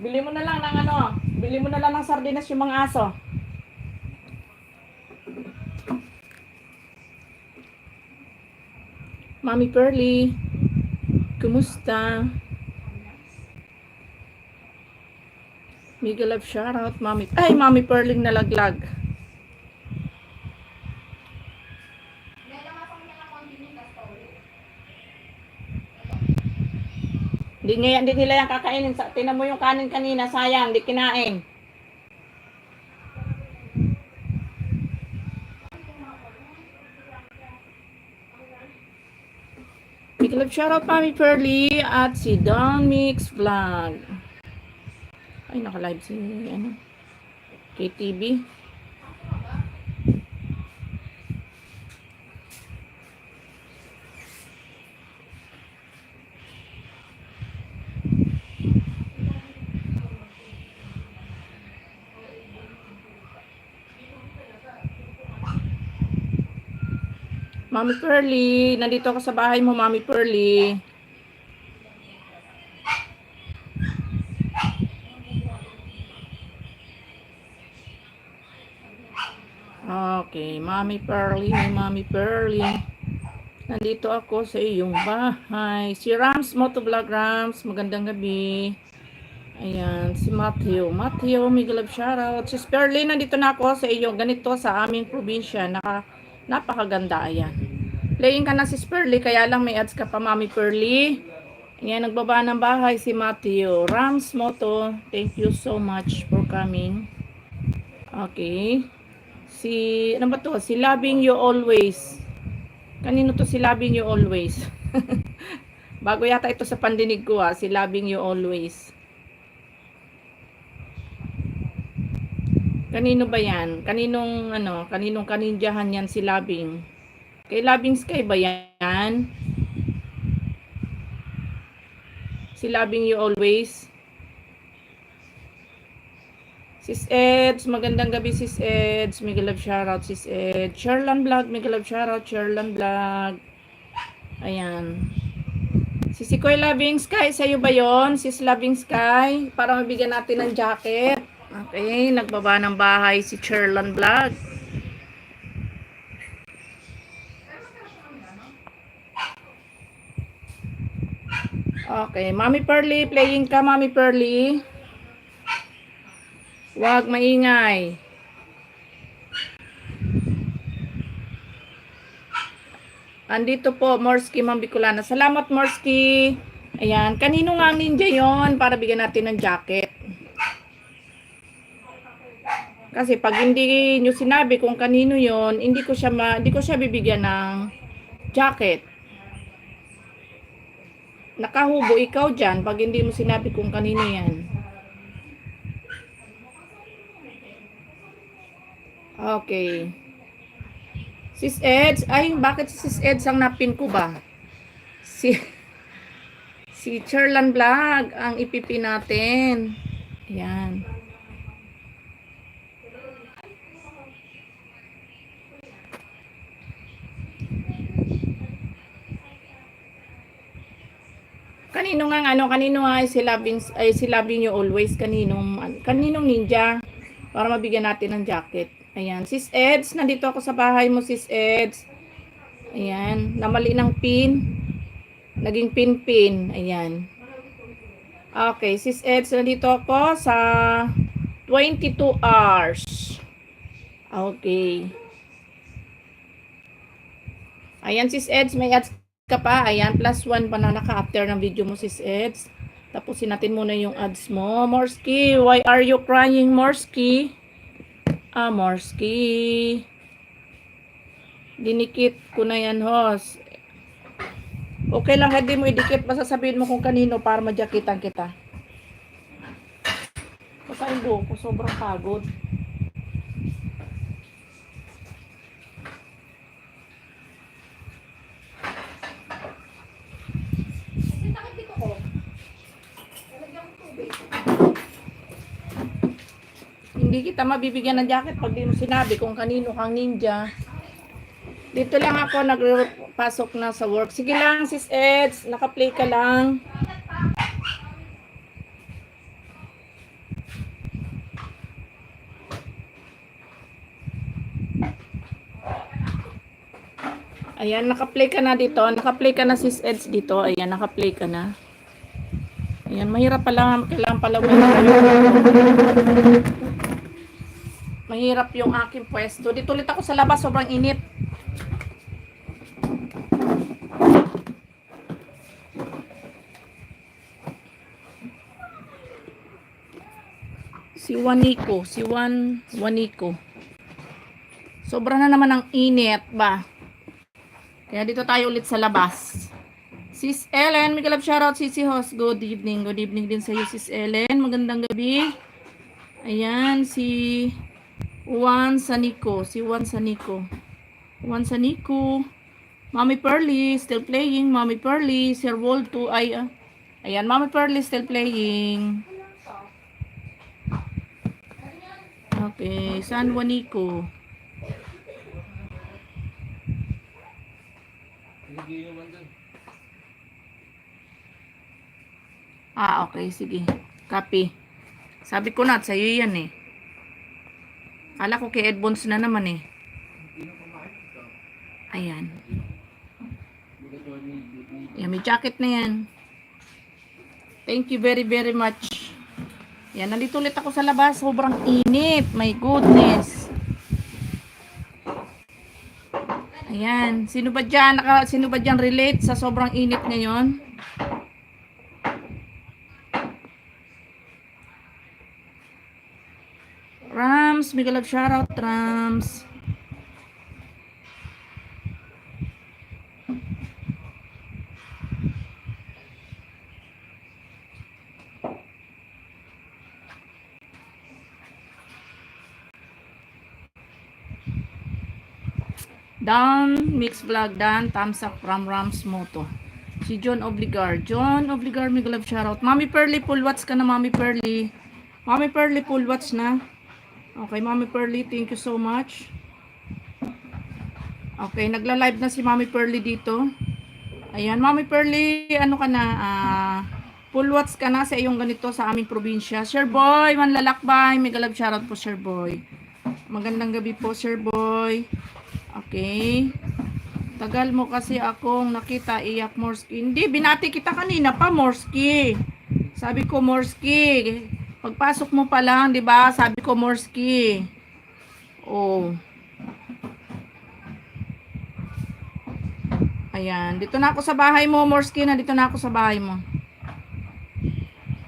Bili mo na lang ng ano, bili mo na lang ng sardinas yung mga aso. Mami Pearly, kumusta? Mega love shoutout, Mami. Ay, Mami Pearling nalaglag. Hindi nila yan kakainin. Tinan mo yung kanin kanina, sayang, hindi kinain. Big love shoutout, Mami Pearly at si Don Mix Vlog. Ay, naka-live si ano, KTV. Mami Pearly, nandito ako sa bahay mo, Mami Pearly. Okay, Mami Pearly, Mami Pearly. Nandito ako sa iyong bahay. Si Rams, Motovlog Rams, magandang gabi. Ayan, si Matthew, mega love shoutout. Si Pearly, nandito na ako sa iyo. Ganito sa aming probinsya. Napakaganda, ayan. Playing ka na si Pearly, kaya lang may ads ka pa, Mami Pearly. Ayan, nagbaba ng bahay si Matthew. Rams Moto, thank you so much for coming. Okay. Ano ba to? Si Loving You Always. Kanino to si Loving You Always? Bago yata ito sa pandinig ko si Loving You Always. Kanino ba yan? Kaninong kaninjahan yan si Loving? Kay Loving Sky ba yan? Si Loving You Always. Sis Eds, magandang gabi Sis Eds. Mega love shoutout Sis Eds. Sherlan Vlog, mega love shoutout Sherlan Vlog. Ayan. Si Koy Loving Sky, sa'yo ba yon? Sis Loving Sky, para mabigyan natin ng jacket. Okay, nagbaba ng bahay si Sherlan Vlog. Okay, Mami Pearly, playing ka Mami Pearly. Huwag maingay. Andito po, Morski Mambikulana. Salamat, Morski. Ayan, kanino nga ninja yon para bigyan natin ng jacket? Kasi pag hindi nyo sinabi kung kanino yon, hindi ko siya bibigyan ng jacket. Nakahubo ikaw dyan pag hindi mo sinabi kung kanino yan. Okay. Sis Eds, ay bakit si Sis Eds ang napin ko ba? Si Sherlan Vlog ang ipipin natin. Ayan. Kanino nga si Loving You Always, kaninong ninja para mabigyan natin ng jacket. Ayan, Sis Eds, nandito ako sa bahay mo Sis Eds. Ayan, namali ng pin. Naging pin. Ayan. Okay, Sis Eds, nandito ako sa 22 hours. Okay. Ayan, Sis Eds, may ads ka pa. Ayan, +1 pa na naka-after ng video mo, Sis Eds. Tapusin natin muna yung ads mo. Morski, why are you crying, Morski? Morski. Dinikit ko na yan, host. Okay lang, hindi mo idikit. Basta sabihin mo kung kanino para madyakitan kita. Pasain ko, sobrang pagod. Hindi kita mabibigyan ng jacket pag di mo sinabi kung kanino kang ninja. Dito lang ako nagpasok na sa work. Sige lang, Sis Eds, naka-play ka lang. Ayan, naka-play ka na dito. Naka-play ka na sis Eds dito. Ayan, naka-play ka na. Ayan, mahirap pala. Kailangan pala mahirap yung aking pwesto. Dito ulit ako sa labas. Sobrang init. Si Juanico. Sobra na naman ang init ba? Kaya dito tayo ulit sa labas. Sis Ellen, may kalab shoutout Sisi Host. Good evening. Good evening din sa iyo Sis Ellen. Magandang gabi. Ayan, si Juan Sanico. Mommy Pearly, still playing. Mommy Pearly. Sir World 2. Ayan, Mommy Pearly, still playing. Okay, San Juanico. Okay, sige. Copy. Sabi ko na, sa'yo yan eh. Kala ko kay Edbons na naman eh. Ayan. Yan, may jacket na yan. Thank you very, very much. Yan, nandito ulit ako sa labas. Sobrang init. My goodness. Ayan. Sino ba dyan relate sa sobrang init ngayon? Rams, mega love shoutout, Rams. Dan, mix vlog, Dan, thumbs up from Rams Moto. Si John Obligar, mega love shoutout. Mami Pearly, full watch ka na, Mami Pearly. Mami Pearly, full watch na. Okay, Mami Pearly, thank you so much. Okay, nagla-live na si Mami Pearly dito. Ayan, Mami Pearly, ano ka na? Full watch ka na sa iyong ganito sa aming probinsya. Sir Boy, manlalakbay. Mega love shoutout po, Sir Boy. Magandang gabi po, Sir Boy. Okay. Tagal mo kasi akong nakita, iyak Morski. Hindi, binati kita kanina pa, Morski. Sabi ko, Morski. Pagpasok mo pa lang, 'di ba? Sabi ko, Morski. Oh. Ayan, dito na ako sa bahay mo, Morski, na dito na ako sa bahay mo.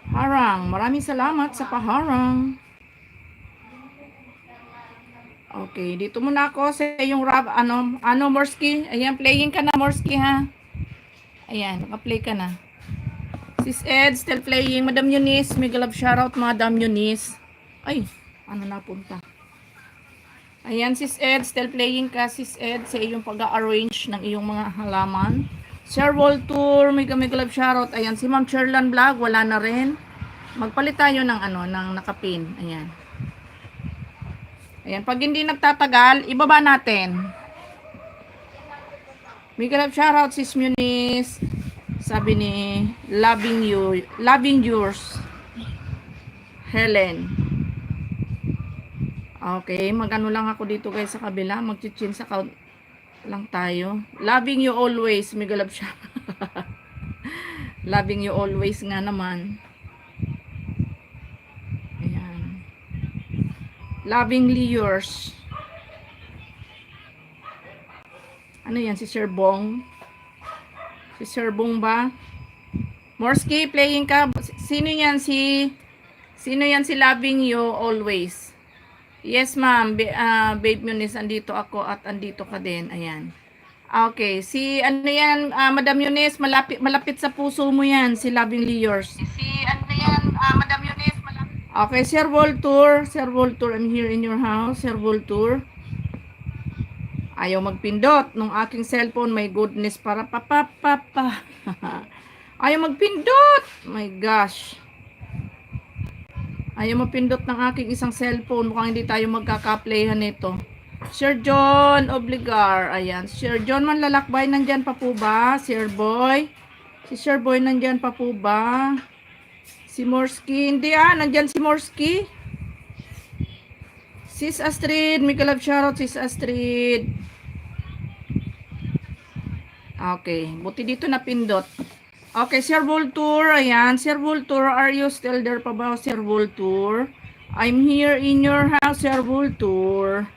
Harang, maraming salamat sa paharang. Okay, dito muna ako sa yung rap, Morski. Ayan, playing ka na, Morski, ha? Ayan, naka-play ka na. Sis Ed, still playing. Madam Eunice, mega love shoutout, Madam Eunice. Ay, ano napunta? Ayan, Sis Ed, still playing ka, Sis Ed, sa iyong pag-arrange ng iyong mga halaman. Sir Walter, mega love shoutout. Ayan, si Ma'am Cherlan Vlog, wala na rin. Magpalit tayo ng ng nakapin. Ayan. Ayan, pag hindi nagtatagal, ibaba natin. Mega love shoutout, Sis Eunice. Sabi ni loving yours, Helen. Okay, magano lang ako dito guys sa kabila. Mag-chin sa count lang tayo. Loving you always, mega love siya. Loving you always nga naman. Ayan. Lovingly yours. Ano yan, si Sir Bong? Si Sir Bong ba? Morski, playing ka. Sino yan si loving you always? Yes, ma'am. Babe Eunice, andito ako at andito ka din. Ayan. Okay. Si ano yan, Madam Eunice, malapit sa puso mo yan. Si lovingly yours. Madam Eunice, malapit. Okay, Sir Walter, I'm here in your house. Sir Walter. Ayaw magpindot nung aking cellphone. My goodness, para papapapa. Ayaw magpindot. My gosh. Ayaw magpindot ng aking isang cellphone. Mukhang hindi tayo magkaka-playhan nito. Sir John Obligar. Ayan. Sir John Manlalakbay, nandyan pa po ba? Sir Boy. Si Sir Boy, nandyan pa po ba? Si Morski. Hindi nandyan si Morski. Sis Astrid. Mega love shoutout, Sis Astrid. Okay, buti dito napindot. Okay, Sir Vulture, ayan. Sir Vulture, are you still there pa ba, Sir Vulture? I'm here in your house, Sir Vulture.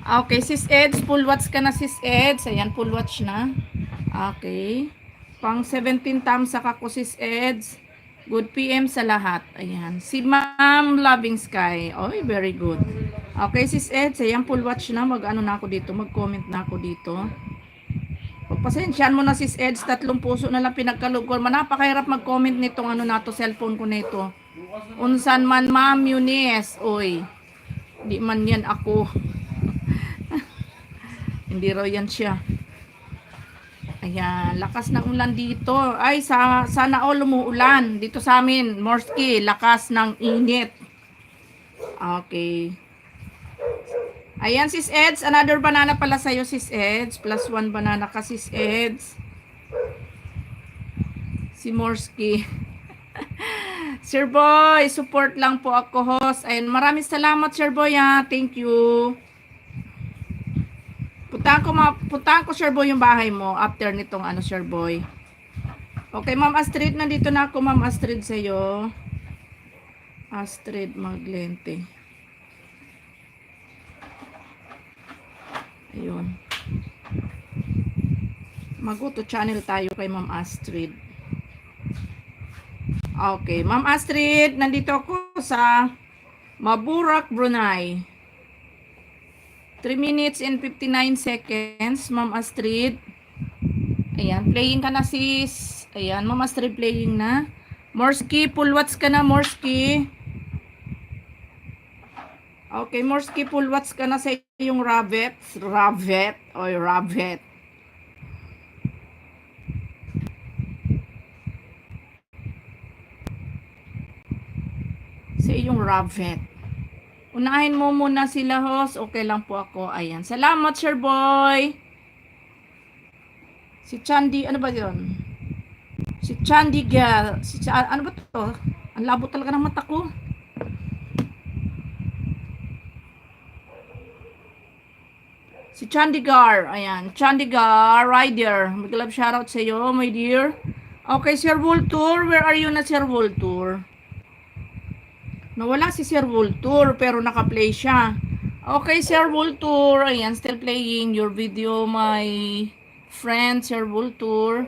Okay, Sis Eds, full watch ka na, Sis Eds. Ayan, full watch na. Okay. Pang 17 tamsak ako, Sis Eds. Good PM sa lahat. Ayan. Si Ma'am Loving Sky. Oy, very good. Okay, Sis Eds, ayan, full watch na. Mag-ano na ako dito, mag-comment na ako dito. Pagpasensyaan mo na, Sis Eds, 3 puso na lang pinagkaloob ko. Napakahirap mag-comment nitong ano na to, cellphone ko nito. Unsan man, Ma'am Eunice. Oy, di man yan ako. Hindi raw yan siya. Ayan, lakas ng ulan dito. Ay, sana all umuulan. Dito sa amin, Morski, lakas ng init. Okay. Ayan, Sis Eds, another banana pala sa'yo, Sis Eds. Plus 1 banana ka, Sis Eds. Si Morski. Sir Boy, support lang po ako, host. Ayan, maraming salamat, Sir Boy, ha. Thank you. Puntahan ko, Sir Boy, yung bahay mo after nitong ano, Sir Boy. Okay, Ma'am Astrid, nandito na ako, Ma'am Astrid, sa'yo. Astrid Maglente. Ayun. Mag-auto channel tayo kay Ma'am Astrid. Okay, Ma'am Astrid, nandito ako sa Maburak, Brunei. 3 minutes and 59 seconds, Ma'am Astrid. Ayan, playing ka na, sis. Ayan, Ma'am Astrid, playing na. Morski, full watch ka na, Morski. Okay, Morski, full watch ka na sa yung rabbit. Rabbit. Oy, rabbit. Sa yung rabbit. Unahin mo muna sila, host. Okay lang po ako. Ayan. Salamat, Sir Boy. Si Chandy, ano ba yun? Si Chandy Girl. Ano ba to? Ang labo talaga ng mata ko. Si Chandigar. Ayan. Chandigar Rider. Mag-love shoutout sa iyo, my dear. Okay, Sir Vulture. Where are you na, Sir Vulture? Nawala si Sir Vulture, pero naka-play siya. Okay, Sir Vulture. Ayan, still playing your video, my friend, Sir Vulture.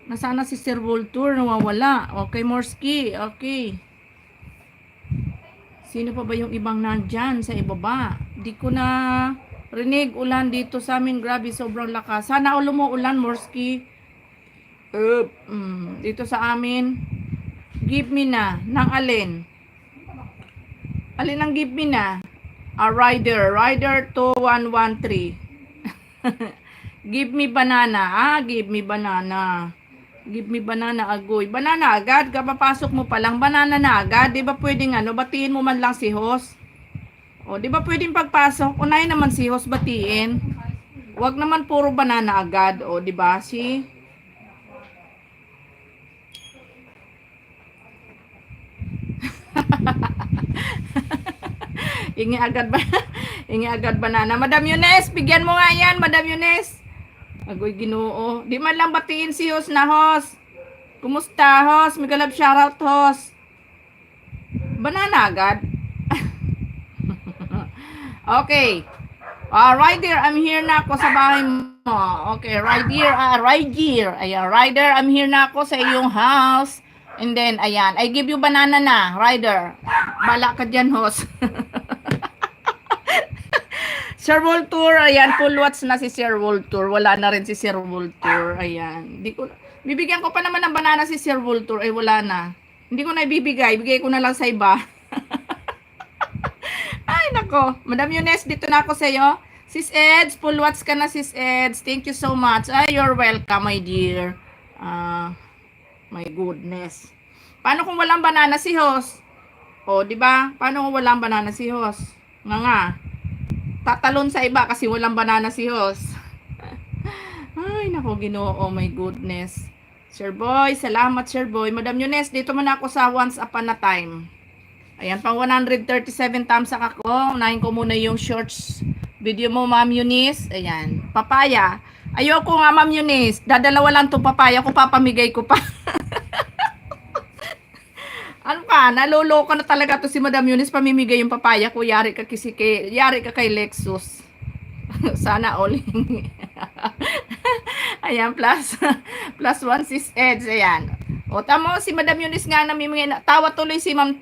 Nasana si Sir Vulture? Nawawala. Okay, Morski. Okay. Sino pa ba yung ibang nandyan sa ibaba? Di ko na rinig ulan dito sa amin. Grabe, sobrang lakas. Sana ulo mo ulan, Morski. Dito sa amin. Give me na. Nang alin? Alin ang give me na? Rider 2113. Give me banana. Give me banana. Give me banana agoy. Banana agad? Kapapasok mo pa lang, banana na agad? Di ba pwedeng ano, batiin mo man lang si host? O, di ba pwedeng pagpasok, unahin naman si host, batiin? Wag naman puro banana agad. O, di ba? Si Ingi agad ba? Ingi agad banana. Madam Eunice, bigyan mo nga yan, Madam Eunice. Agoy, Ginoo. Di man lang batiin si host na host. Kumusta, host? May galab shoutout, host. Banana agad. Okay. Right there, I'm here na ako sa bahay mo. Okay, right here. Right here. Ayan, Rider, I'm here na ako sa iyong house. And then, ayan, I give you banana na, Rider. Bala ka dyan, host. Sir Vulture, ayan, full watch na si Sir Vulture. Wala na rin si Sir Vulture. Ayan. Bibigyan ko pa naman ng banana si Sir Vulture. Ay, wala na. Hindi ko na ibibigay. Bigay ko na lang sa iba. Ay, nako. Madam Eunice, dito na ako sa iyo. Sis Eds, full watch ka na, Sis Eds. Thank you so much. Ay, you're welcome, my dear. My goodness. Paano kung walang banana si host? O, di ba? Paano kung walang banana si host? Nga. Tatalon sa iba kasi walang banana si host. Ay, nako, Ginoo. Oh my goodness. Sir Boy, salamat, Sir Boy. Madam Eunice, dito man ako sa Once Upon a Time. Ayan, pang 137 thumbs up ako. Unahin ko muna yung shorts video mo, Ma'am Eunice. Ayan. Papaya. Ayoko nga, Ma'am Eunice. Dadalawa lang to papaya ko, papamigay ko pa. Ano pa, naloloko na talaga to si Madam Eunice, pamimigay yung papaya ko. Yari ka kay Lexus. Sana all. Ayan, plus 1 sis Eds. Ayan. O, tamo si Madam Eunice nga namimigay na. Tawa tuloy si Ma'am,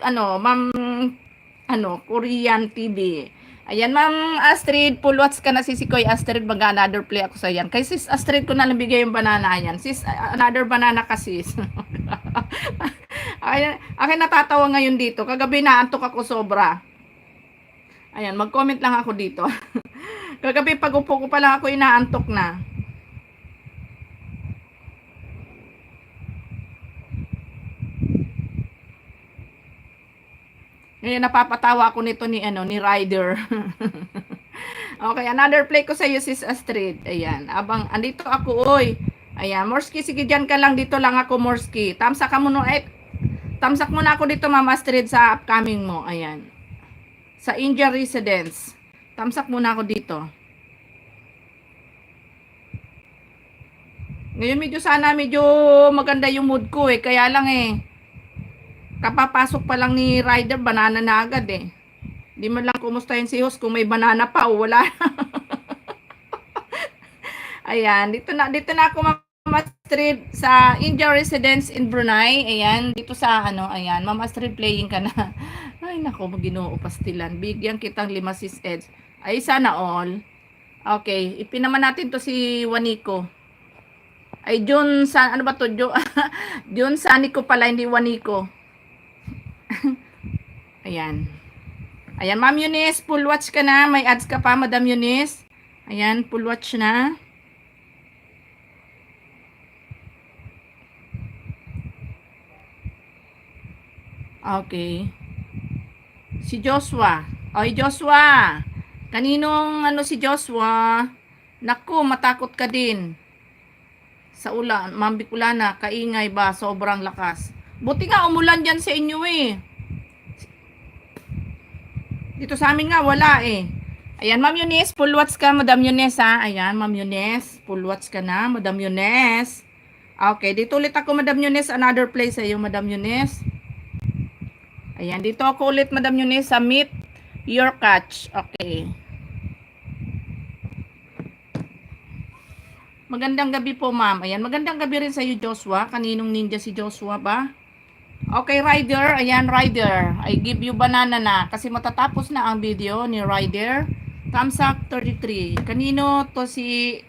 Korean TV. Ayan, Ma'am Astrid, full watch ka na si Koy Astrid, mag-another play ako sa yan. Kay sis Astrid ko na lang bigay yung banana yan. Sis, another banana ka sis. Akin natatawa ngayon dito. Kagabi naantok ako sobra. Ayan, mag-comment lang ako dito. Kagabi pag upo ko pa lang ako inaantok na. Ngayon napapatawa ako nito ni Ryder. Okay, another play ko sa iyo sis Astrid. Ayan, abang andito ako oy. Ayan, Morski, sige dyan ka lang, dito lang ako Morski. Tamsak muna ako dito Ma'am Astrid sa upcoming mo. Ayan. Sa India Residence. Tamsak muna ako dito. Ngayon medyo maganda yung mood ko eh. Kaya lang eh. Kapapasok pa lang ni Ryder, banana na agad eh. Di man lang kumustahin si host kung may banana pa o wala. Ayan, dito na ako Ma'am Astrid sa India Residence in Brunei. Ayan, dito sa ayan, Ma'am Astrid playing ka na. Ay nako, Ginoo pastilan. Bigyan kitang 5 sis Eds. Ay sana all. Okay, ipinaman natin to si Waniko. Ay Jun sa ano ba to? Jun Saniko pala, hindi Waniko. Ayan. Ayan, Ma'am Eunice, full watch ka na. May ads ka pa, Madam Eunice. Ayan, full watch na. Okay. Si Joshua. Oy, Joshua. Kaninong si Joshua? Naku, matakot ka din. Sa ulan, Ma'am Bicolana, kaingay ba? Sobrang lakas. Buti nga, umulan dyan sa inyo eh. Dito sa amin nga, wala eh. Ayan, Ma'am Eunice, full watch ka, Madam Eunice ha. Ayan, Ma'am Eunice, full watch ka na, Madam Eunice. Okay, dito ulit ako, Madam Eunice, another place sa iyo, Madam Eunice. Ayan, dito ako ulit, Madam Eunice, sa Meet Your Catch. Okay. Magandang gabi po, ma'am. Ayan, magandang gabi rin sa iyo, Joshua. Kaninong ninja si Joshua ba? Okay, Ryder. Ayan, Ryder. I give you banana na. Kasi matatapos na ang video ni Ryder. Thumbs up 33. Kanino to si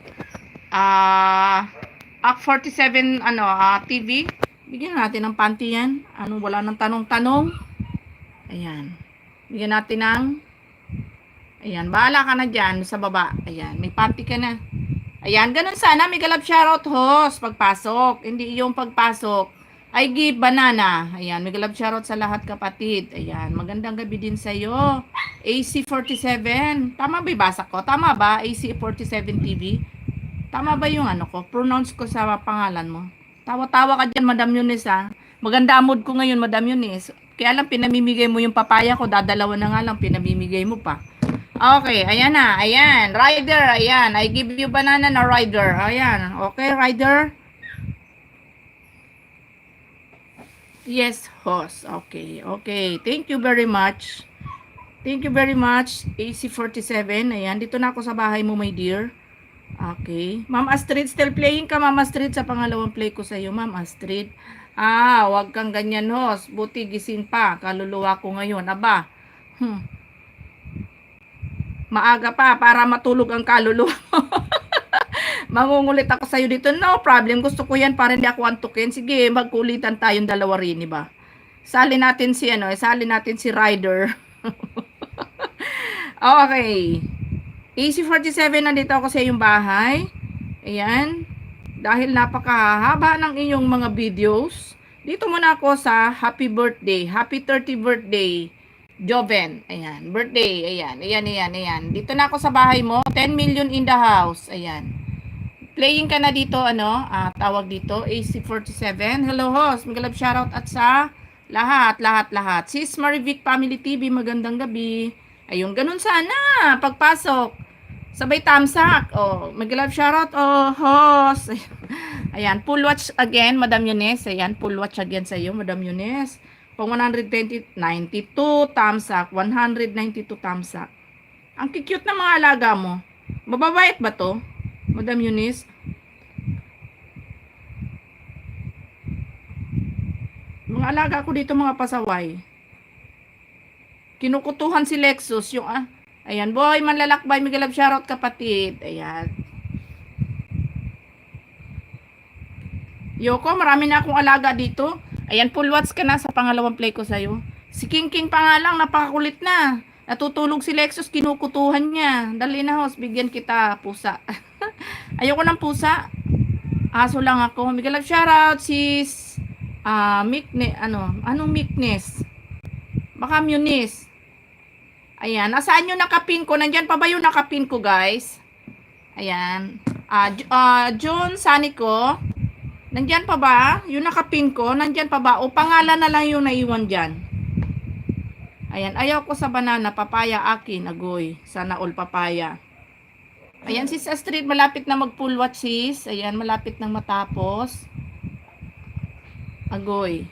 Ak47 TV? Bigyan natin ng panty yan. Wala nang tanong-tanong. Ayan. Bigyan natin ng ayan, bahala ka na dyan sa baba. Ayan, may panty ka na. Ayan, ganun sana. May galap shoutout host pagpasok. Hindi yung pagpasok. I give banana. Ayan, may galap shoutout sa lahat kapatid. Ayan, magandang gabi din sa'yo. AC47. Tama ba basa ko? Tama ba? AC47 TV? Tama ba yung ko? Pronounce ko sa pangalan mo. Tawa-tawa ka dyan, Madam Eunice ha. Maganda mood ko ngayon, Madam Eunice. Kaya lang pinamimigay mo yung papaya ko. Dadalawa na nga lang, pinamimigay mo pa. Okay, ayan na. Ayan, Ryder. Ayan, I give you banana na Ryder. Ayan, okay, Ryder. Yes, host. Okay, okay. Thank you very much. Thank you very much, AC47. Ayan, dito na ako sa bahay mo, my dear. Okay. Ma'am Astrid, still playing ka, Ma'am Astrid, sa pangalawang play ko sa iyo, Ma'am Astrid. Wag kang ganyan, host. Buti gising pa. Kaluluwa ko ngayon. Aba. Maaga pa para matulog ang kaluluwa mo. Mangungulit ako sa'yo dito. No problem. Gusto ko yan para hindi ako antukin. Sige, magkulitan tayong dalawa rin, ba? Sali natin si Ryder. Okay. AC47, nandito ako sa iyong bahay. Ayan. Dahil napakahaba ng iyong mga videos, dito muna ako sa happy birthday. Happy 30th birthday, Joven. Ayan. Birthday. Ayan. Dito na ako sa bahay mo. 10 million in the house. Ayan. Playing ka na dito, tawag dito, AC47. Hello, host. Mag-love shoutout at sa lahat. Sis Marivic Family TV, magandang gabi. Ayun, ganun sana. Pagpasok. Sabay tamsak. Oh, mag-love shoutout. Oh, host. Ayan, full watch again, Madam Yunes. Ayan, full watch again sa iyo, Madam Yunes. Pang 192 tamsak, 192 tamsak. Ang cute ng mga alaga mo. Mababait ba to, Madam Yunes? Mga alaga ko dito, mga pasaway. Kinukutuhan si Lexus yung ayan, boy, manlalakbay, mag-love shoutout kapatid. Ayan. Yoko, marami na akong alaga dito. Ayan, full watch ka na sa pangalawang play ko sa'yo. Si King King pa nga lang, napakakulit na. Natutulog si Lexus, kinukutuhan niya. Dali na, host, bigyan kita pusa. Ayoko ng pusa. Aso lang ako. Mag-love shoutout sis anong Mickness? Baka Munis. Ayan, nasaan yung nakapin ko? Nandyan pa ba yung nakapin ko, guys? Ayan. John Sanico. Nandyan pa ba? Yung nakapin ko, nandyan pa ba? O pangalan na lang yung naiwan dyan. Ayan, ayaw ko sa banana, papaya akin, agoy. Sana all papaya. Ayan, sis Astrid, malapit na mag-full watch, sis. Ayan, malapit nang matapos. Agoy.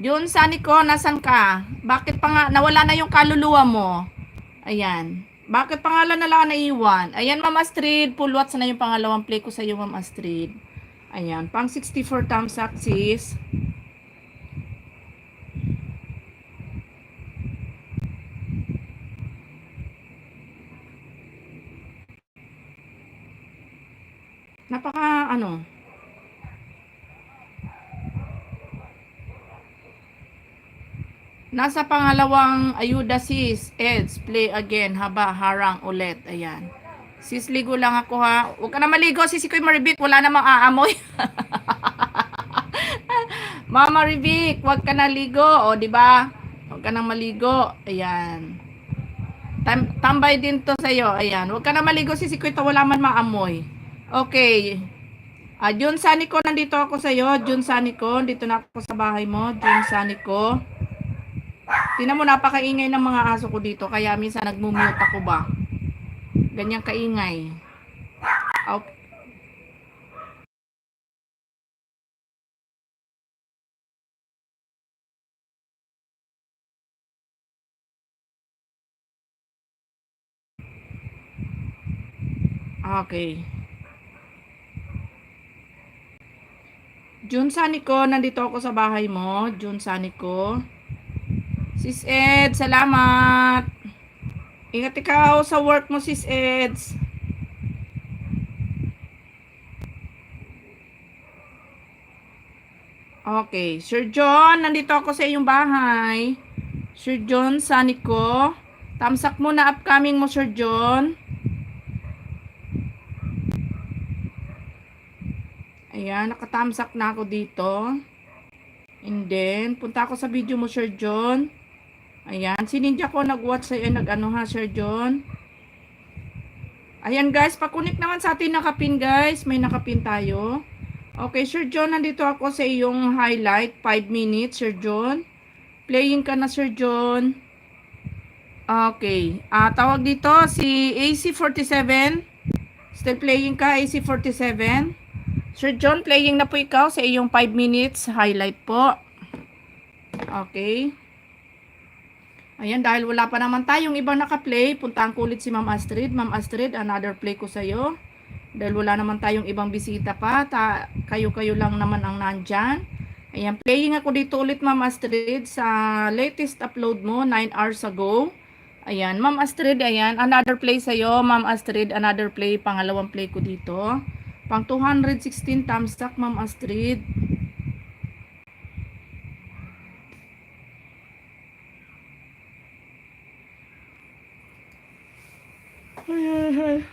John Sanico, nasan ka? Bakit pa nga, nawala na yung kaluluwa mo? Ayan. Bakit pangalan na lang naiwan? Ayan, Ma'am Astrid. Full watch na yung pangalawang play ko sa iyo, Ma'am Astrid. Ayan. Pang 64 thumbs up, sis. Napaka, nasa pangalawang ayuda, sis. Eds, play again. Haba, harang ulit. Ayan. Sis, ligo lang ako, ha. Huwag ka na maligo, sis. Iko'y Maribik. Wala namang aamoy. Mama Maribik, huwag ka na ligo. O, di ba? Huwag ka nang maligo. Ayan. Tambay din to sa'yo. Ayan. Huwag ka na maligo, sis. Iko'y wala man maamoy. Okay. Jun Sanico, nandito ako sa'yo. Jun Sanico, dito na ako sa bahay mo. Jun Sanico. Tingnan mo, napakaingay ng mga aso ko dito. Kaya minsan nagmumute ako ba. Ganyang kaingay. Okay. Okay. Jun Sanico, nandito ako sa bahay mo. Jun Sanico. Sis Ed, salamat. Ingat ikaw sa work mo, Sis Eds. Okay. Sir John, nandito ako sa iyong bahay. Sir John Sanico. Tamsak mo na upcoming mo, Sir John. Ayan, nakatamsak na ako dito. And then, punta ako sa video mo, Sir John. Ayan, si Ninja ko nag-watch sa'yo, Sir John. Ayan, guys, pakunik naman sa atin nakapin, guys. May nakapin tayo. Okay, Sir John, nandito ako sa iyong highlight. 5 minutes, Sir John. Playing ka na, Sir John. Okay. Tawag dito, si AC47. Still playing ka, AC47. Sir John, playing na po ikaw sa iyong 5 minutes highlight po. Okay. Ayan, dahil wala pa naman tayong ibang naka-play, puntaan ko ulit si Ma'am Astrid. Ma'am Astrid, another play ko sa'yo. Dahil wala naman tayong ibang bisita pa, kayo-kayo lang naman ang nandyan. Ayan, playing ako dito ulit, Ma'am Astrid, sa latest upload mo, 9 hours ago. Ayan, Ma'am Astrid, ayan, another play sa'yo, Ma'am Astrid, another play, pangalawang play ko dito. Pang 216 thumbs up, Ma'am Astrid. Ay.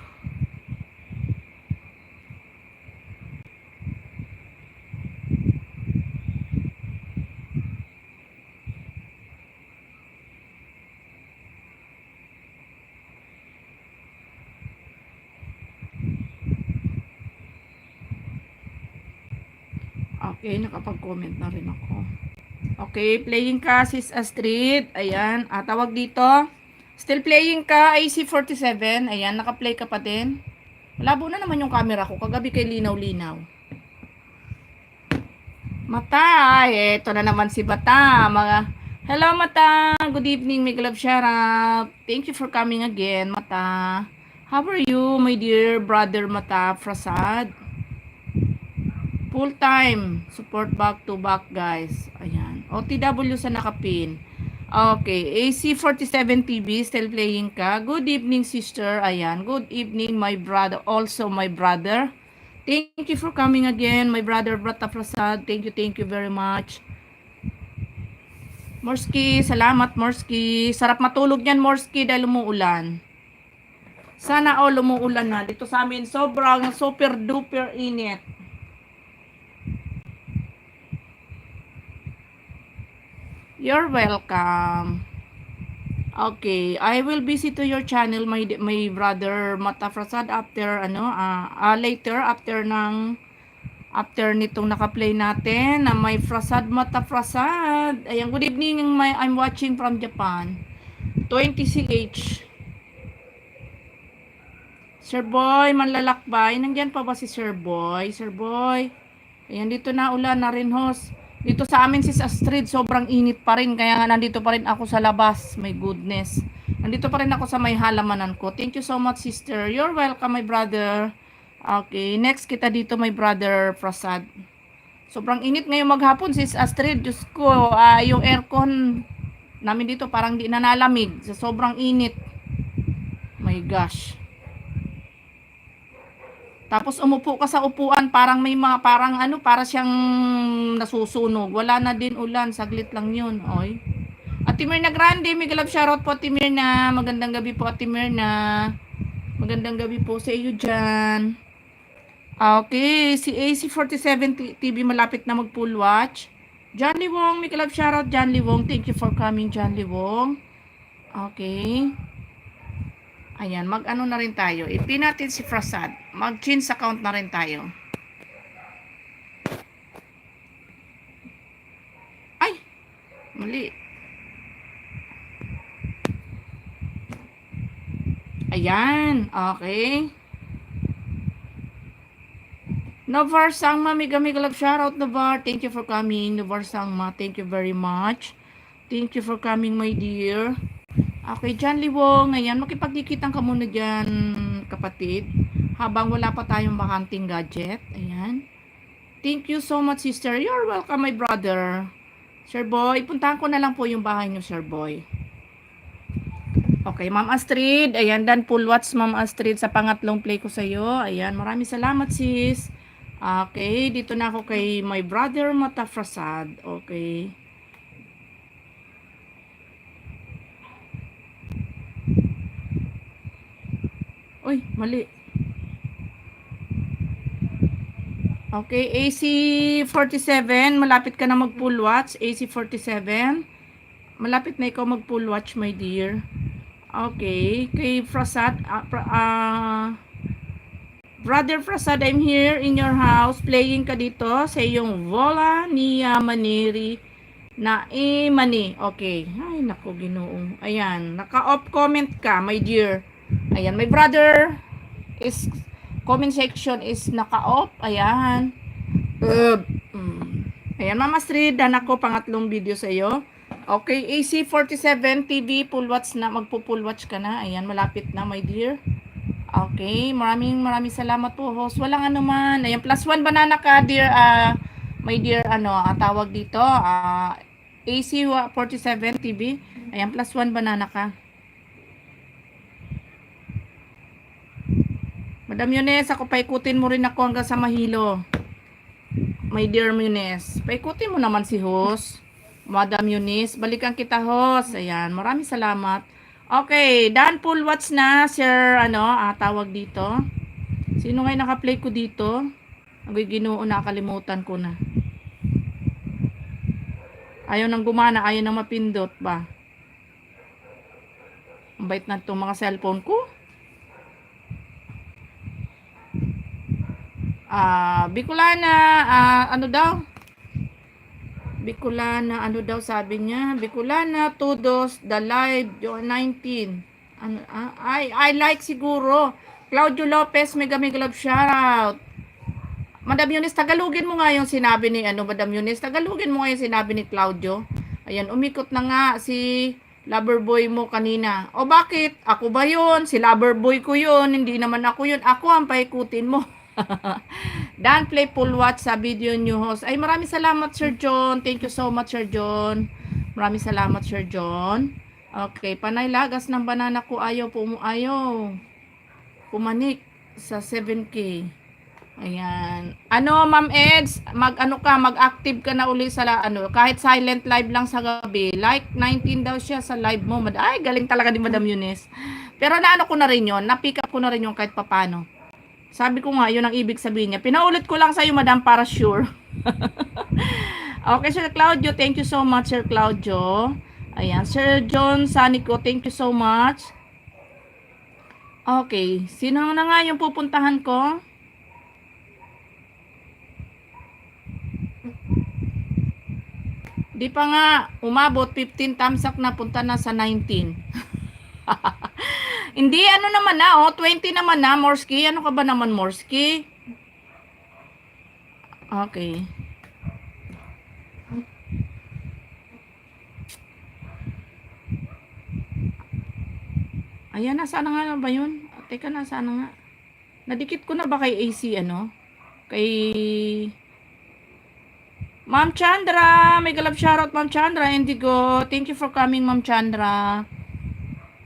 Okay, nakapag-comment na rin ako. Okay, playing ka, Sis Astrid. Ayan, tawag dito. Still playing ka, AC47. Ayan, naka-play ka pa din. Malabo na naman yung camera ko. Kagabi kay linaw-linaw. Mata, eto na naman si Bata. Hello, Mata. Good evening, Miguel of Sharap. Thank you for coming again, Mata. How are you, my dear brother Mata Prasad? Full time. Support back to back, guys. Ayan. OTW sa nakapin. Okay. AC47 TV, still playing ka. Good evening, sister. Ayan. Good evening, my brother. Also, my brother. Thank you for coming again, my brother Brata Prasad. Thank you very much. Morski, salamat Morski. Sarap matulog yan Morski dahil umuulan. Sana all umuulan na. Dito sa amin sobrang super duper init. You're welcome. Okay, I will visit to your channel, my brother Mata Prasad after later after nitong naka-play natin na may Prasad Mata Prasad. Ayan, good evening, I'm watching from Japan. 20CH. Sir Boy, manlalakbay. Nandiyan pa ba si Sir Boy? Sir Boy. Ayan, dito na ulan na rin, host. Dito sa amin, sis Astrid, sobrang init pa rin. Kaya nga nandito pa rin ako sa labas. My goodness. Nandito pa rin ako sa may halamanan ko. Thank you so much, sister. You're welcome, my brother. Okay, next kita dito, my brother Prasad. Sobrang init ngayon maghapon, sis Astrid. Diyos ko, yung aircon namin dito parang di na nalamig. Sa sobrang init. My gosh. Tapos umupo ka sa upuan, parang may mga, para siyang nasusunog. Wala na din ulan, saglit lang yun. Oy. Ate Mirna Grande, may galap shoutout po Ate Mirna. Magandang gabi po Ate Mirna. Magandang gabi po sa iyo dyan. Okay, si AC47 TV malapit na mag full watch. John Lee Wong, may galap shoutout John Lee Wong. Thank you for coming John Lee Wong. Okay. Ayan, mag-ano na rin tayo. I-pin natin si Prasad. Mag-change account na rin tayo. Ay! Mali. Ayan. Okay. Navar Sangma, mega love shoutout Navar. Thank you for coming. Navar Sangma, thank you very much. Thank you for coming, my dear. Okay, John Liwong, ngayon, makipagdikitan ka muna dyan, kapatid, habang wala pa tayong bakanting gadget. Ayan. Thank you so much, sister. You're welcome, my brother. Sir Boy, puntahan ko na lang po yung bahay nyo, Sir Boy. Okay, Ma'am Astrid. Ayan, dan full watch, Ma'am Astrid, sa pangatlong play ko sa'yo. Ayan, maraming salamat, sis. Okay, dito na ako kay my brother Mata Prasad. Okay. Uy, mali. Okay, AC47, malapit ka na mag full watch. AC47, malapit na ikaw mag full watch, my dear. Okay, kay Prasad, Brother Prasad, I'm here in your house. Playing ka dito sa iyong Vola Nia Maniri na Mani. Okay, ay nako Ginoo. Ayan, naka-off comment ka, my dear. Ayan, my brother is comment section is naka-off. Ayan. Ayan, Mama Astrid, dan ako pangatlong video sa iyo. Okay, AC47 TV, full watch na, magpo-full watch ka na. Ayan, malapit na, my dear. Okay, maraming salamat po, host. Walang ano man. Ayan, +1 banana ka, dear, my dear, tawag dito, AC47 TV. Ayan, +1 banana ka. Madam Yunes, ako paikutin mo rin ako hanggang sa Mahilo. My dear Yunes, paikutin mo naman si host. Madam Yunes, balikan kita, host. Ayan, maraming salamat. Okay, dan full watch na, sir, tawag dito. Sino ngayon naka-play ko dito? Agoy Ginoo, nakalimutan ko na. Ayaw nang gumana, ayaw nang mapindot ba? Ang bait na itong mga cellphone ko. Bicolana, ano daw? Bicolana, ano daw sabi niya? Bicolana, Todos, the live, 19. Ano, I like siguro. Claudio Lopez, mega mega love shoutout. Madam Eunice, tagalugin mo nga yung sinabi ni Madam Eunice, tagalugin mo nga yung sinabi ni Claudio. Ayan, umikot na nga si Loverboy mo kanina. O bakit? Ako ba yun? Si Loverboy ko yun. Hindi naman ako yun. Ako ang paikutin mo. Dan Playful Watch sa video new host. Ay, maraming salamat, Sir John. Thank you so much, Sir John. Maraming salamat, Sir John. Okay, panay lagas ng banana ko. Ayaw pumanik sa 7K. Ayan. Ma'am Eds, mag-active ka na uli sa kahit silent live lang sa gabi. Like 19 daw siya sa live mo. Ay, galing talaga ni Madam Eunice. Pero ko na rin yun. Na-pick up ko na rin yung kahit papano. Sabi ko nga, yun ang ibig sabihin niya. Pinaulit ko lang sa'yo, Madam, para sure. Okay, Sir Claudio. Thank you so much, Sir Claudio. Ayan. Sir John Sanico, thank you so much. Okay. Sino na nga yung pupuntahan ko? Di pa nga umabot 15 thumbs up na, punta na sa 19. Hindi, 20 naman na, Morski. Ano ka ba naman, Morski? Okay. Ayan, nasaan na nga ba yun? Teka, nasaan na nga? Nadikit ko na ba kay AC, Kay Ma'am Chandra, may galap shoutout, Ma'am Chandra, Indigo. Thank you for coming, Ma'am Chandra.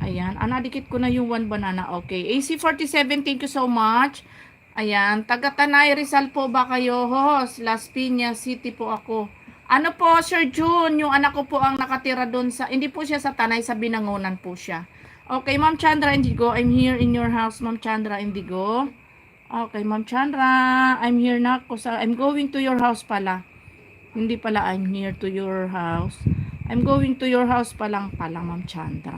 Ayan, nadikit ko na yung 1 banana. Okay, AC47, thank you so much. Ayan, taga Tanay Rizal po ba kayo? Host, Las Piñas City po ako. Ano po, Sir June, yung anak ko po ang nakatira doon sa, hindi po siya sa Tanay, sa Binangonan po siya. Okay, Ma'am Chandra Indigo, I'm here in your house, Ma'am Chandra Indigo. Okay, Ma'am Chandra, I'm here na ako I'm going to your house pala. Hindi pala I'm here to your house. I'm going to your house pa lang pala, Ma'am Chandra.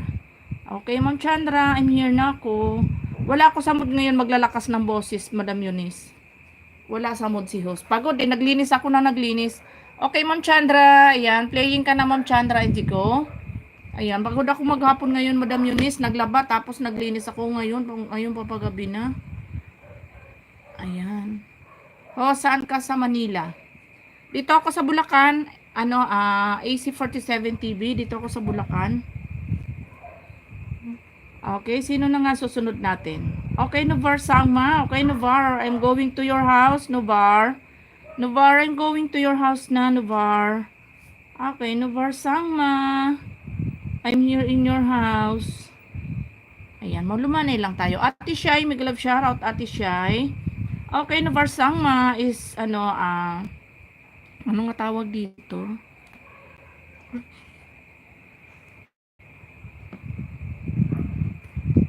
Okay, Ma'am Chandra, I'm here na ako. Wala ako sa mood ngayon maglalakas ng boses, Madam Eunice. Wala sa mood si host. Pagod eh, naglinis ako na naglinis. Okay, Ma'am Chandra, ayan, playing ka na, Ma'am Chandra, hindi ko. Ayan, pagod ako maghapon ngayon, Madam Eunice, naglaba, tapos naglinis ako ngayon, papagabi na. Ayan. Saan ka sa Manila? Dito ako sa Bulacan, AC47 TV, dito ako sa Bulacan. Okay, sino na nga susunod natin? Okay, Novar Sangma. Okay, Novar, I'm going to your house, Novar. Novar, I'm going to your house na, Novar. Okay, Novar Sangma. I'm here in your house. Ayan, malumanay lang tayo. Ate Shai, may love shoutout, Ate Shai. Okay, Novar Sangma is, ano nga tawag dito?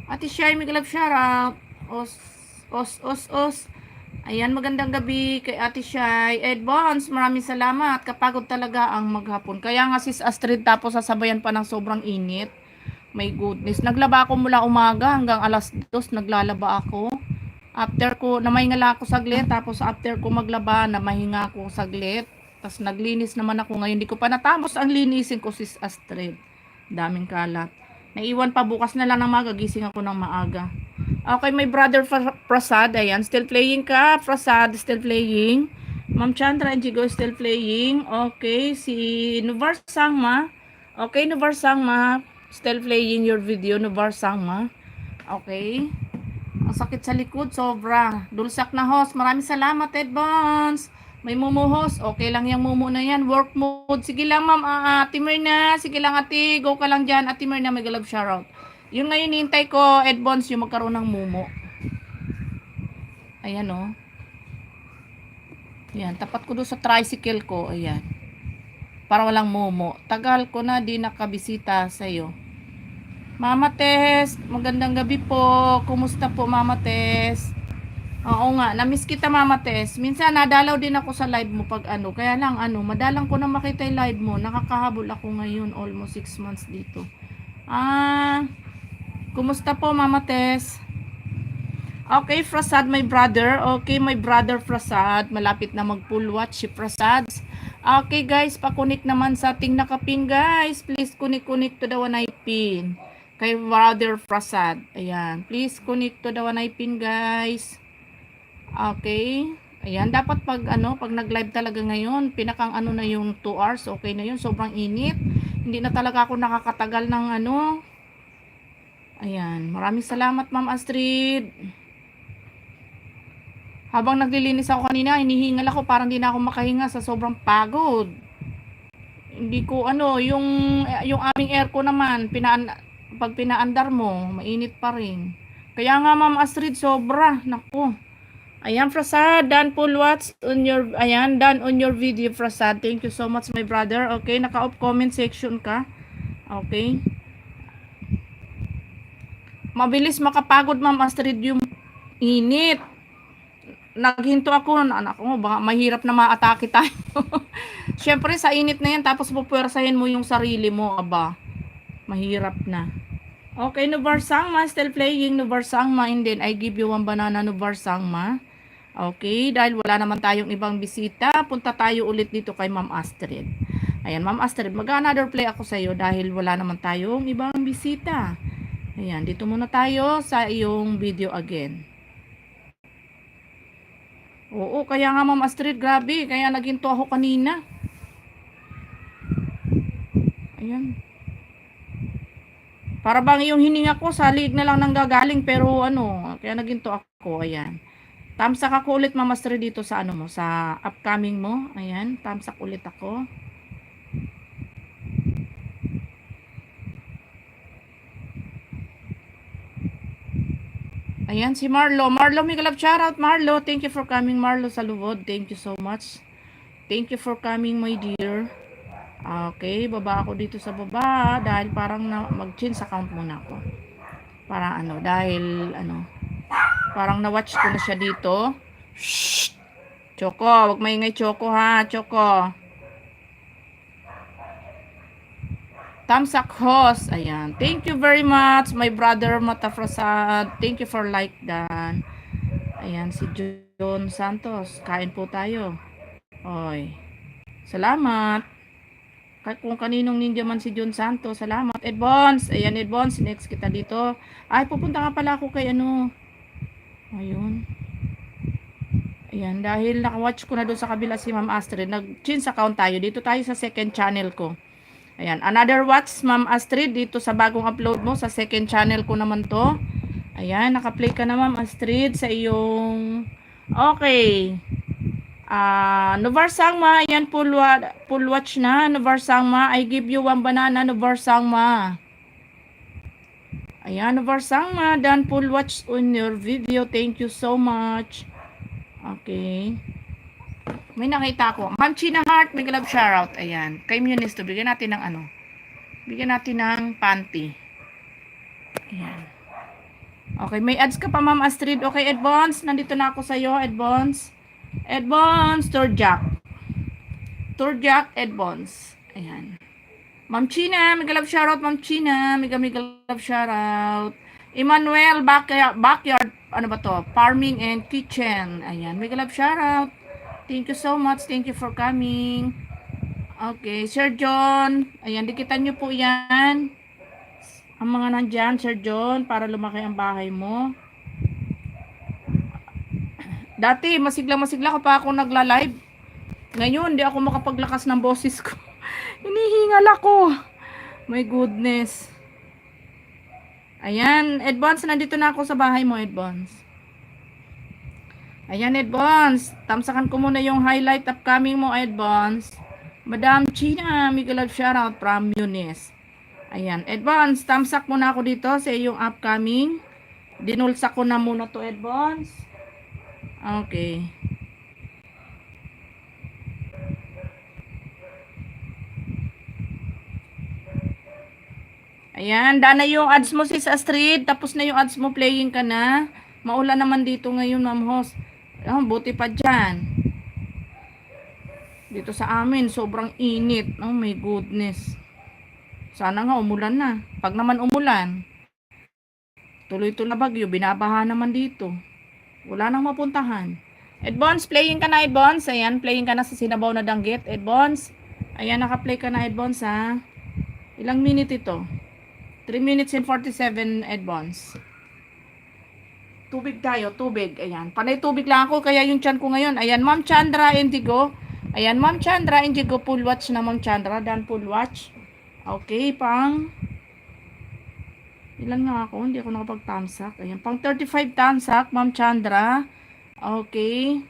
Ate Shai, may love shoutout. Os. Ayan, magandang gabi kay Ate Shai. Advance, maraming salamat. Kapagod talaga ang maghapon. Kaya nga sis Astrid, tapos sasabayan pa ng sobrang init. My goodness. Naglaba ako mula umaga hanggang alas 2. Naglalaba ako. After ko, namahinga ako saglit. Tapos after ko maglaba, namahinga ako saglit. Tapos naglinis naman ako ngayon. Hindi ko pa natapos ang linisin ko, sis Astrid. Daming kalat. Naiwan pa, bukas na lang ng maaga. Gising ako ng maaga. Okay, my brother Prasad. Ayan, still playing ka. Prasad, still playing. Ma'am Chandra Indigo, still playing. Okay, si Novar Sangma. Okay, Novar Sangma. Still playing your video, Novar Sangma. Okay. Ang sakit sa likod, sobra. Dulsak na host. Maraming salamat, Advance. May mumu host. Okay lang yung mumu na yan. Work mode. Sige lang, ma'am. Ate Mirna. Sige lang, ate. Go ka lang dyan. Ate Mirna, may galab shoutout. Yung ngayon hintay ko, Advance, yung magkaroon ng mumu. Ayan, oh. Ayan, tapat ko doon sa tricycle ko. Ayan. Para walang mumu. Tagal ko na di nakabisita sa'yo. Mama Tess, magandang gabi po. Kumusta po, Mama Tess? Oo nga, namiss kita, Mama Tess. Minsan nadalaw din ako sa live mo pag kaya lang madalang ko na makita yung live mo. Nakakahabol ako ngayon, almost 6 months dito. Kumusta po, Mama Tess? Okay, Prasad, my brother. Okay, my brother Prasad. Malapit na mag-full watch si Prasad. Okay guys, pakunik naman sa ating nakapin guys. Please kunik to the Wanay pin. Kay Brother Prasad. Ayan. Please connect to the Wanay pin guys. Okay. Ayan. Dapat pag pag nag-live talaga ngayon, pinakang na yung 2 hours. Okay na yun. Sobrang init. Hindi na talaga ako nakakatagal ng Ayan. Maraming salamat Ma'am Astrid. Habang naglilinis ako kanina, hinihingal ako. Parang hindi na ako makahinga sa sobrang pagod. Hindi ko yung aming aircon naman, pag pinaandar mo, mainit pa rin. Kaya nga Ma'am Astrid, sobra. Naku. Ayan, Prasad, done full watch on your, ayan, done on your video, Prasad. Thank you so much, my brother. Okay, naka-off comment section ka. Okay. Mabilis makapagod, Ma'am Astrid, yung init. Naghinto ako, anak ko, baka mahirap na maatake tayo. Siyempre, sa init na yan, tapos pupwersahin mo yung sarili mo, aba. Mahirap na. Okay, Nubar Sangma, still playing Nubar Sangma, and then I give you one banana Nubar Sangma. Okay, dahil wala naman tayong ibang bisita, punta tayo ulit dito kay Ma'am Astrid. Ayan, Ma'am Astrid, mag-another play ako sa iyo dahil wala naman tayong ibang bisita. Ayan, dito muna tayo sa iyong video again. Oo, kaya nga Ma'am Astrid, grabe, kaya naginto ako kanina. Ayan. Para bang yung hininga ko sa liig na lang nanggagaling, pero kaya naginto ako, ayan. Tamsak ako ulit Ma'am Astrid dito sa mo, sa upcoming mo. Ayan, tamsak ulit ako. Ayan si Marlo. Marlo, may galap shoutout Marlo. Thank you for coming Marlo sa Lubod. Thank you so much. Thank you for coming my dear. Okay, baba ako dito sa baba dahil parang mag-change account muna ako. Para dahil parang na-watch ko na siya dito. Shh! Choco, wag maingay Choco ha, Choco. Tamsak host. Ayan. Thank you very much my brother Matafrasad. Thank you for like that. Ayan si John Santos. Kain po tayo. Oy. Salamat. Kung kaninong ninja man si John Santos, salamat. Advance, ayan Advance, next kita dito. Ay, pupunta nga pala ako kay Ayun. Ayan, dahil nakawatch ko na doon sa kabila si Ma'am Astrid, nag-change account tayo. Dito tayo sa second channel ko. Ayan, another watch Ma'am Astrid dito sa bagong upload mo, sa second channel ko naman to. Ayan, naka-play ka na Ma'am Astrid sa iyong... Okay. Nubar Sangma, ayan, full watch na. Nubar Sangma, I give you one banana, Nubar Sangma. Ayan, Nubar Sangma, done full watch on your video. Thank you so much. Okay. May nakita ko. Ma'am China Heart, may love shoutout. Ayan. Kay Munisto, bigyan natin ng bigyan natin ng panty. Ayan. Okay, may ads ka pa Ma'am Astrid. Okay, Advance, nandito na ako sa iyo, Advance. Advance, Tour Jack, Advance. Ayan. Ma'am China, may love shoutout, Ma'am China. May love shoutout. Emmanuel, backyard, ba to? Farming and kitchen. Ayan, may love shoutout. Thank you so much. Thank you for coming. Okay, Sir John. Ayan, dikitan nyo po yan. Ang mga nandyan, Sir John, para lumaki ang bahay mo. Dati, masigla ko pa ako nagla-live. Ngayon, di ako makapaglakas ng boses ko. Hinihingal ako. My goodness. Ayan, Advance, nandito na ako sa bahay mo, Advance. Ayan, Advance. Tamsakan ko muna yung highlight upcoming mo, Advance. Madam China, Miguel shoutout from Eunice. Ayan, Advance, tamsak muna ako dito sa yung upcoming. Dinulsa ko na muna to, Advance. Okay. Ayan, dana yung ads mo sis Astrid. Tapos na yung ads mo, playing ka na. Maulan naman dito ngayon, Ma'am Host. Buti pa dyan. Dito sa amin, sobrang init. Oh my goodness. Sana nga umulan na. Pag naman umulan, tuloy-tuloy na bagyo, binabaha naman dito. Wala nang mapuntahan. Edbons, playing ka na, Edbons. Ayan, playing ka na sa Sinabaw na Danggit. Edbons. Ayan, naka-play ka na, Edbons, ha. Ilang minute ito? 3 minutes and 47, Edbons. Tubig tayo, tubig. Ayan, panay tubig lang ako, kaya yung chan ko ngayon. Ayan, Ma'am Chandra Indigo. Ayan, Ma'am Chandra Indigo, full watch na, Ma'am Chandra. Dan full watch. Okay, pang... Ilan nga ako? Hindi ako nakapag-tamsak. Ayan, pang 35 tamsak, Ma'am Chandra. Okay.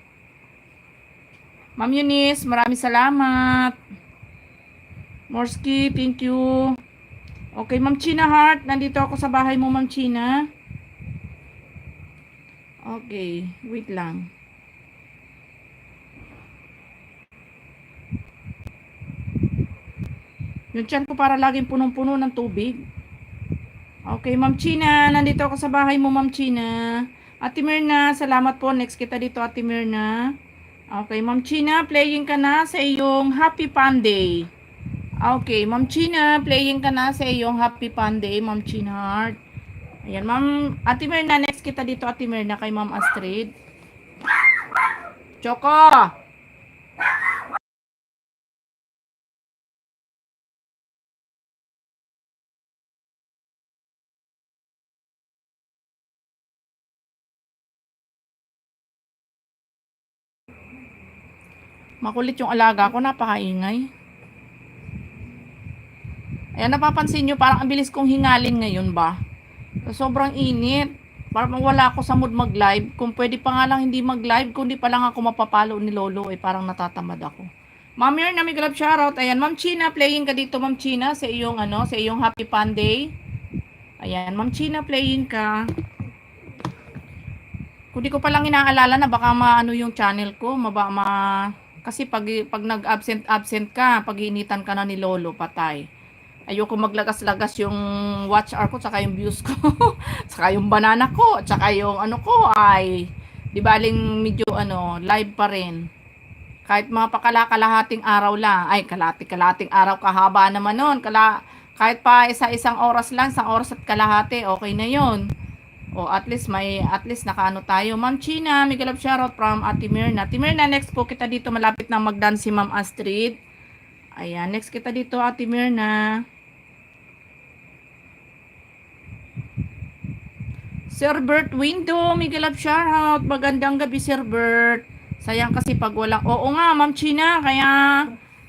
Ma'am Eunice, maraming salamat. Morski, thank you. Okay, Ma'am China Heart, nandito ako sa bahay mo, Ma'am China. Okay, wait lang. Yung tiyan ko para laging punong-puno ng tubig. Okay, Ma'am China, nandito ako sa bahay mo, Ma'am China. Ate Mirna, salamat po. Next kita dito, Ate Mirna. Okay, Ma'am China, playing ka na sa iyong Happy Fun Day. Okay, Ma'am China, playing ka na sa iyong Happy Fun Day, Ma'am China Heart. Ayan, Ma'am, Ate Mirna, next kita dito, Ate Mirna, kay Ma'am Astrid. Choco! Makulit yung alaga ko, napakaingay. Ayan, napapansin nyo, parang ang bilis kong hingalin ngayon ba? Sobrang init. Parang wala ako sa mood mag-live. Kung pwede pa nga lang hindi mag-live, kung di pa lang ako mapapalo ni Lolo, eh parang natatamad ako. Ma'am Yer, namig love shoutout. Ayan, Ma'am China, playing ka dito, Ma'am China, sa iyong, sa iyong Happy Fun Day. Ayan, Ma'am China, playing ka. Kung di ko pa lang inaalala na baka maano yung channel ko, kasi pag nag-absent ka, pag initan ka na ni Lolo, patay. Ayoko maglagas-lagas yung watch hour ko, tsaka yung views ko, tsaka yung banana ko, tsaka yung ano ko, ay, di baling medyo live pa rin. Kahit mga pakala-kalahating araw lang, ay, kalating araw, kahaba naman nun, kahit pa isang oras lang, isang oras at kalahati, okay na yon. O at least nakaano tayo. Ma'am China, may galap shoutout from Ate Mirna. Ate Mirna, next po kita dito, malapit na magdance si Ma'am Astrid. Ayan, next kita dito, Ate Mirna. Sir Bert Window, may galap shoutout. Magandang gabi, Sir Bert. Sayang kasi pag walang, oo nga, Ma'am China, kaya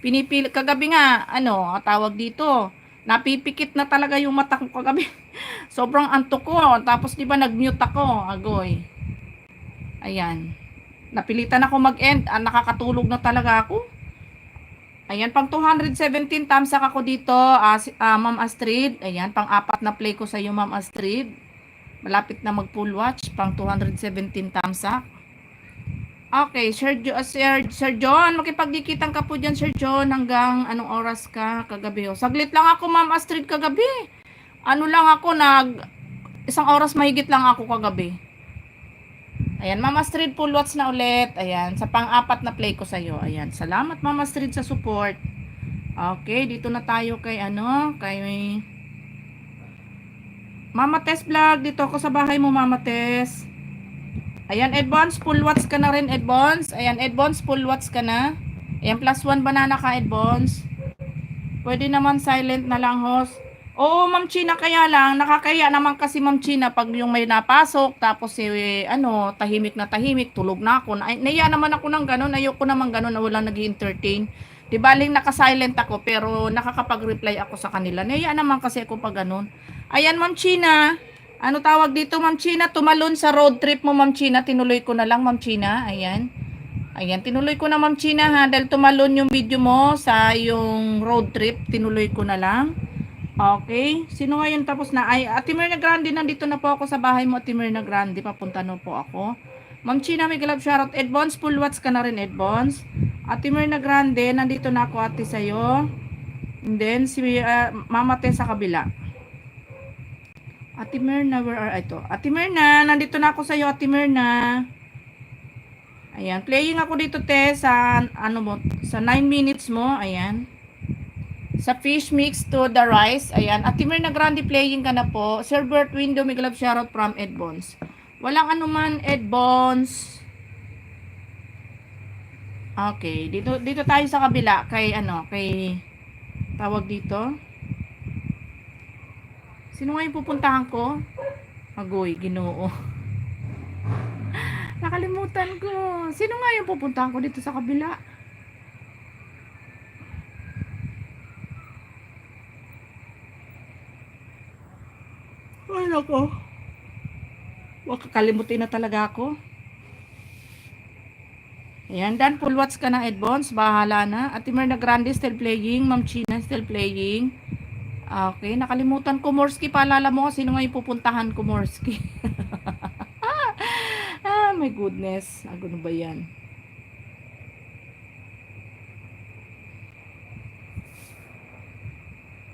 pinipili, kagabi nga, tawag dito, napipikit na talaga yung mata ko kagabi. Sobrang antok ko. Tapos di ba nag-mute ako, agoy. Ayan. Napilitan ako mag-end. Nakakatulog na talaga ako. Ayan, pang 217 tamsak ako dito, Ma'am Astrid. Ayan, pang 4 na play ko sa iyo, Ma'am Astrid. Malapit na mag-full watch, pang 217 tamsak. Okay, Sir John, makipagdikitan ka po dyan, Sir John, hanggang anong oras ka kagabi? Saglit lang ako, Ma'am Astrid, kagabi. Lang ako, isang oras mahigit lang ako kagabi. Ayan, Mama Astrid, full watch na ulit. Ayan, sa pang-4 na play ko sa'yo. Ayan, salamat Mama Astrid sa support. Okay, dito na tayo kay kay Mama Tess Vlog. Dito ako sa bahay mo, Mama Tess. Ayan, Edbons, full watch ka na rin, Edbons. Ayan, Edbons, full watch ka na. Ayan, +1 banana ka, Edbons. Pwede naman silent na lang, host. Oo, Ma'am China, kaya lang, nakakaya naman kasi Ma'am China pag yung may napasok, tapos tahimik na tahimik, tulog na ako. Naiya naman ako ng ganun, ayoko naman ganun na walang nag-entertain. Di baling naka-silent ako, pero nakakapag-reply ako sa kanila. Naiya naman kasi ako pag ganun. Ayan, Ma'am China, ano tawag dito, Ma'am China, tumalon sa road trip mo, Ma'am China, tinuloy ko na lang, Ma'am China, ayan. Ayan, tinuloy ko na, Ma'am China, ha, dahil tumalon yung video mo sa yung road trip, tinuloy ko na lang. Okay. Sino ngayon tapos na? Ay, Ate Mirna Grande, nandito na po ako sa bahay mo, Ate Mirna Grande. Papunta na po ako. Ma'am China, may galap shoutout. Edbons, full watch ka na rin, Edbons. Ate Mirna Grande, nandito na ako, ate, sa'yo. And then, si Mama Tess sa kabila. Ate Mirna, where are ito? Ate Mirna, nandito na ako sa'yo, Ate Mirna. Ayan, playing ako dito, Tess, sa, sa 9 minutes mo. Ayan. Sa fish mix to the rice. Ayan. At Mirna Grande, playing ka na po. Sir Bert Window, may glove shoutout from Edbons. Walang anuman, Edbons. Okay, dito tayo sa kabila kay kay tawag dito. Sino nga yung pupuntahan ko? Agoy, Ginoo. Nakalimutan ko. Sino nga yung pupuntahan ko dito sa kabila? Ay, nako. Kakalimutin na talaga ako. Ayan, Dan, full watch ka ng Edbons. Bahala na. Ate Merna Grande still playing. Ma'am China still playing. Okay, nakalimutan ko. Morski, paalala mo sino nga yung pupuntahan ko, Morski. My goodness. Ano ba yan?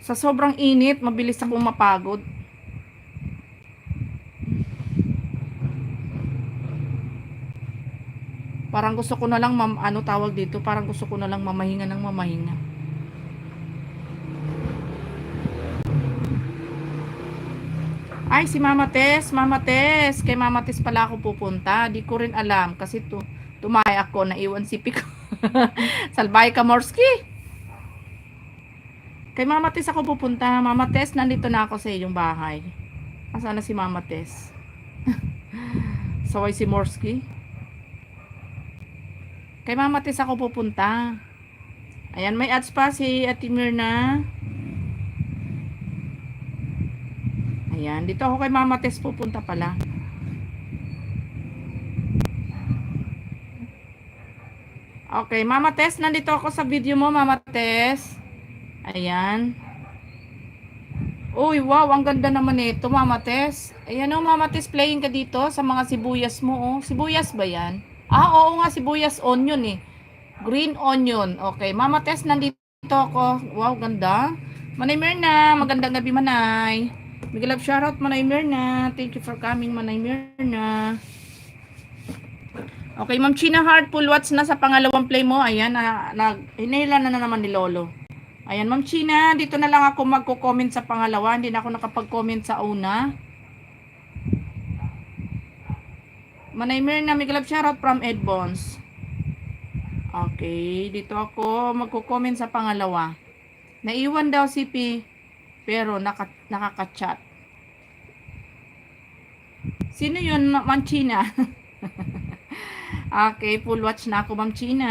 Sa sobrang init, mabilis akong mapagod. Parang gusto ko na lang tawag dito, parang gusto ko na lang mamahinga ng mamahinga. Ay, si Mama Tess, kay Mama Tess pala ako pupunta. Di ko rin alam kasi tumay ako, naiwan si Pico. Salbay ka, Morski. Kay Mama Tess ako pupunta. Mama Tess, nandito na ako sa iyong bahay. Asan na si Mama Tess? Saway si Morski. Kay Mama Tess ako pupunta. Ayan, may ads pa si Ate Mirna. Ayan, dito ako kay Mama Tess pupunta pala. Okay, Mama Tess, nandito ako sa video mo, Mama Tess. Ayan. Uy, wow, ang ganda naman ito, Mama Tess. Ayan o, Mama Tess, playing ka dito sa mga sibuyas mo, oh. Sibuyas ba yan? Oo nga, sibuyas onion eh. Green onion. Okay, Mama Tess, nandito ako. Wow, ganda. Manay Mirna, magandang gabi, Manay. Big love shoutout, Manay Mirna. Thank you for coming, Manay Mirna. Okay, Ma'am China Heart, full watch na sa pangalawang play mo. Ayan, hinila na naman ni Lolo. Ayan, Ma'am China, dito na lang ako magko-comment sa pangalawa. Hindi na ako nakapag-comment sa una. Manay Mirna, big love shoutout from Edbons. Okay, dito ako magko-comment sa pangalawa. Naiwan daw si P, pero nakaka-chat. Sino yun, Ma'am China? Okay, full watch na ako, Ma'am China.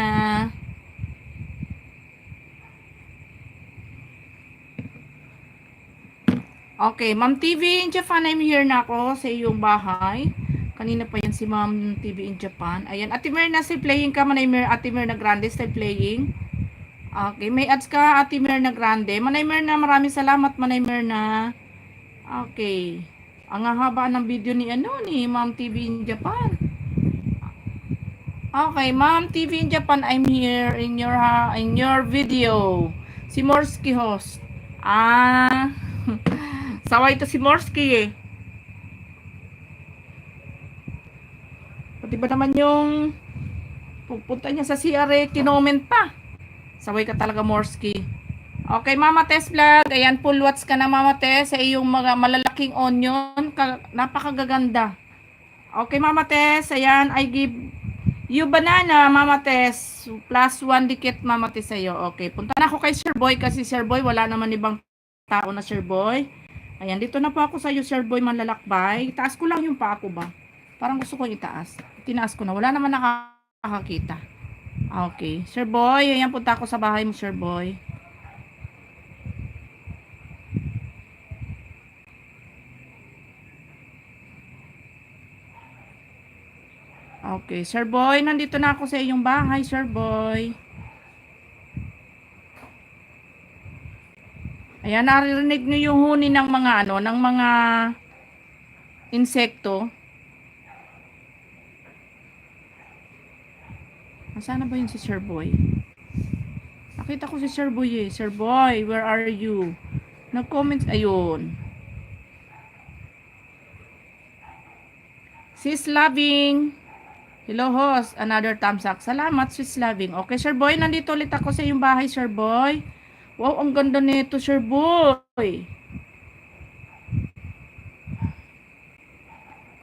Okay, Ma'am TV in Japan, I'm here na ako sa iyong bahay. Kanina pa yan si Ma'am TV in Japan. Ayan, Ate Mirna, si playing ka, Manay Mirna, Ate Mirna Grande, stay playing. Okay, may ads ka, Ate Mirna Grande. Manay Mirna, maraming salamat, Manay Mirna. Okay. Ang haba ng video ni Ma'am TV in Japan. Okay, Ma'am TV in Japan, I'm here in your video. Si Morski host. Saway to si Morski eh. Pati ba naman yung pupunta niya sa CRA, kinoment pa. Saway ka talaga, Morski. Okay, Mama Tess Vlog. Ayan, full watch ka na, Mama Tess. Sa iyong mga malalaking onion. Napakagaganda. Okay, Mama Tess. Ayan, I give you banana, Mama Tess. Plus 1 dikit, Mama Tess, sa'yo. Okay, punta na ako kay Sir Boy. Kasi Sir Boy, wala naman ibang tao na Sir Boy. Ayan, dito na po ako sa iyo, Sir Boy, manlalakbay. Taas ko lang yung paa ko ba? Parang gusto ko itaas. Tinaas ko na. Wala naman nakakakita. Okay. Sir Boy, ayan, punta ako sa bahay mo, Sir Boy. Okay, Sir Boy, nandito na ako sa iyong bahay, Sir Boy. Ayan, naririnig niyo yung huni ng mga ng mga insekto. Nasaan ba yun si Sir Boy? Nakita ko si Sir Boy eh. Sir Boy, where are you? Nag-comment, ayun. Sis Loving. Hello host, another thumbs up. Salamat, Sis Loving. Okay, Sir Boy, nandito ulit ako sa iyong bahay, Sir Boy. Wow, ang ganda nito, Sir Boy.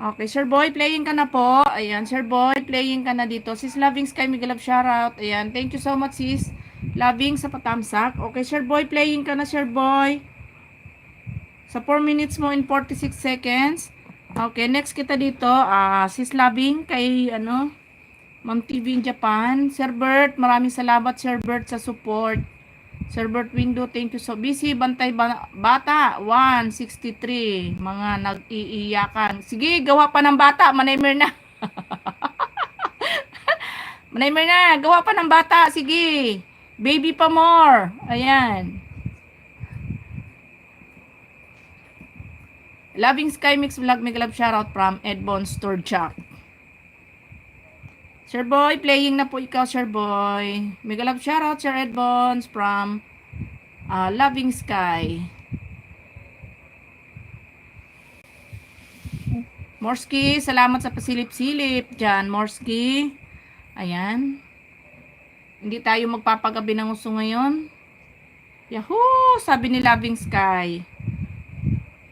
Okay, Sir Boy, playing ka na po. Ayan, Sir Boy, playing ka na dito. Sis Loving Sky, Miguel Love, shoutout. Ayan, thank you so much, sis. Loving sa patamsak. Okay, Sir Boy, playing ka na, Sir Boy. Sa 4 minutes mo in 46 seconds. Okay, next kita dito. Sis Loving, kay, Ma'am TV in Japan. Sir Bert, maraming salamat, Sir Bert, sa support. Sir Bert Window, thank you so busy. Bantay bata, 163. Mga nag-iiyakan. Sige, gawa pa ng bata. Manaymer na. Manaymer na. Gawa pa ng bata. Sige. Baby pa more. Ayan. Loving Sky Mix Vlog, Mega Love shoutout from Edbon Storjak. Sir Boy, playing na po ikaw, Sir Boy. Mega Love shoutout, Sir Edbons from Loving Sky. Morski, salamat sa pasilip-silip dyan, Morski. Ayan. Hindi tayo magpapagabi ng uso ngayon. Yahoo! Sabi ni Loving Sky.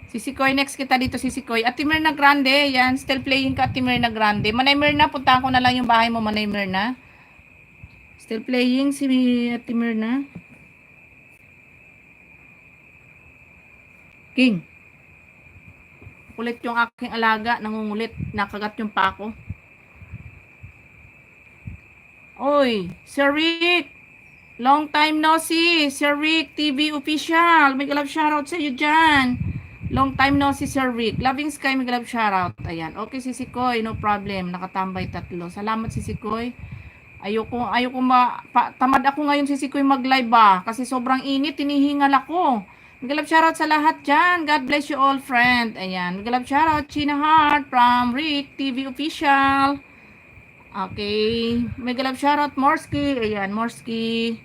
Sisikoy, next kita dito, Sisikoy. Ate Mirna Grande, yan. Still playing ka, Ate Mirna Grande. Manay Mirna, puntahan ko na lang yung bahay mo, Manay Mirna. Still playing si Ate Mirna. King. Kulit yung aking alaga, nangungulit. Nakagat yung pako. Oy, Sir Rick. Long time no see. Sir Rick TV official. May love shoutout sa iyo dyan. Long time no see, Sir Rick. Loving Sky, may love shoutout. Ayan. Okay, si Sikoy, no problem. Nakatambay 3. Salamat, si Sikoy. Ayoko tamad ako ngayon, si Sikoy, mag-live ba? Kasi sobrang init, tinihingal ako. May love shoutout sa lahat dyan. God bless you all, friend. Ayan. May love shoutout, China Heart from Rick TV official. Okay. May love shoutout, Morski. Ayan, Morski.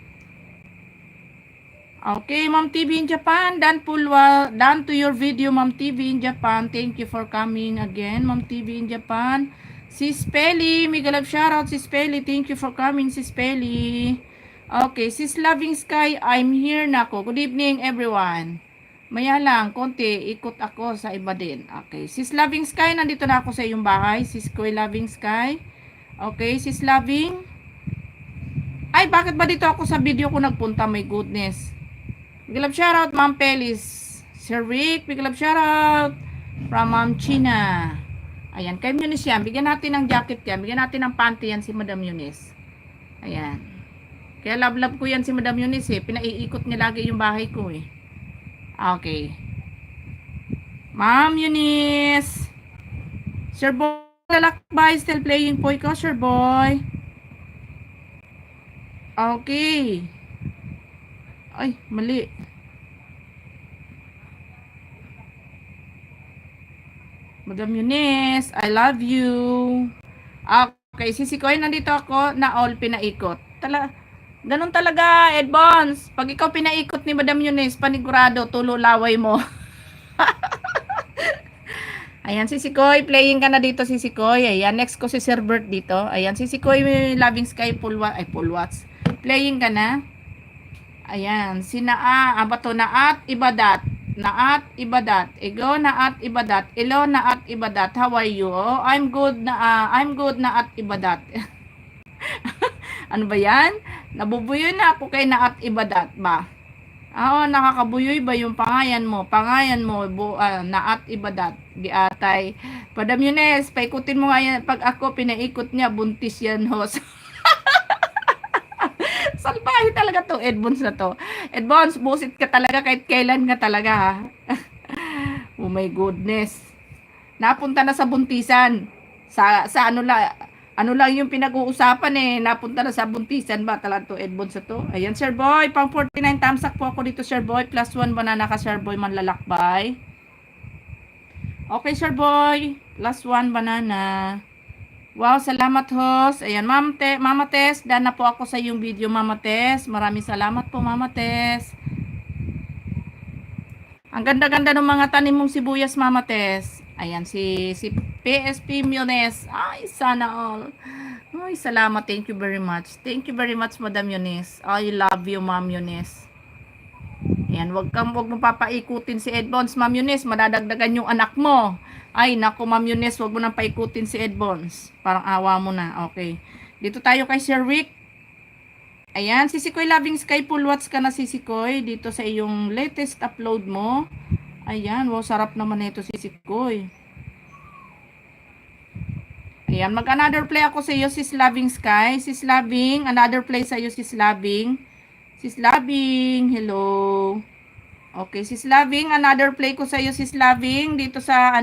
Okay, Ma'am TV in Japan, done to your video, Ma'am TV in Japan. Thank you for coming again, Ma'am TV in Japan. Sis Peli, mega love shoutout, Sis Peli. Thank you for coming, Sis Peli. Okay, Sis Loving Sky, I'm here na ako. Good evening, everyone. Maya lang, konti, ikot ako sa iba din. Okay, Sis Loving Sky, nandito na ako sa iyong bahay. Sis Koy Loving Sky. Okay, Sis Loving. Ay, bakit ba dito ako sa video ko nagpunta? My goodness. Big love shoutout, Ma'am Pelis. Sir Rick, big love shoutout from Ma'am China. Ayan, kay Eunice yan. Bigyan natin ng jacket yan. Bigyan natin ng panty yan si Madam Eunice. Ayan. Kaya love ko yan si Madam Eunice eh. Pinaiikot niya lagi yung bahay ko eh. Okay. Ma'am Eunice. Sir Boy, lalakbay. Still playing po ikaw, Sir Boy. Okay. Ay, mali. Madam Eunice, I love you. Okay, sisikoy, nandito ako na all pinaikot. Ganun talaga, Edbons. Pag ikaw pinaikot ni Madam Eunice, panigurado, tulo laway mo. Ayan, sisikoy, playing ka na dito, sisikoy. Ayan, next ko si Sir Bert dito. Ayan, sisikoy, Loving Sky, full watch. Playing ka na. Ayan, si bato Naat Ibadat. Naat Ibadat. Ego Naat Ibadat. Elo Naat Ibadat. How are you? Oh, I'm good Naat Ibadat. Ano ba yan? Nabubuyoy na ako kay Naat Ibadat ba? Nakakabuyoy ba yung pangayan mo? Naat Ibadat. Giatay. Madam Eunice, paikutin mo nga yan. Pag ako pinaikot niya, buntis yan, host. Salbahe talaga to, Edbons na to. Edbons, busit ka talaga kahit kailan ka talaga, ha? Oh my goodness. Napunta na sa buntisan. Sa ano lang yung pinag-uusapan eh. Napunta na sa buntisan ba talaga to, Edbons na to? Ayan, Sir Boy, pang 49 tamsak po ako dito, Sir Boy. +1 banana ka, Sir Boy, manlalakbay. Okay, Sir Boy. +1 banana. Wow, salamat host. Ayan, Mama Tess, daan na po ako sa iyong video, Mama Tess. Maraming salamat po, Mama Tess. Ang ganda-ganda ng mga tanim mong sibuyas, Mama Tess. Ayan, si PSP Milnes. Ay, sana all. Ay, salamat. Thank you very much. Thank you very much, Madam Eunice. I love you, Ma'am Eunice. Ayan, wag mo papaikutin si Edbons, Ma'am Eunice, madadagdagan yung anak mo. Ay, naku, Ma'am Eunice, wag mo nang paikutin si Edbons. Parang awa mo na. Okay. Dito tayo kay Sir Rick. Ayan, Sisikoy Loving Sky, full watch ka na, Sisikoy, dito sa iyong latest upload mo. Ayan, wow, sarap naman nito, Sisikoy. Ayan, mag-another play ako sa iyo, Sis Loving Sky. Sis Loving, another play sa iyo, Sis Loving. Sis Loving, hello. Okay, Sis Loving, another play ko sa iyo, Sis Loving, dito sa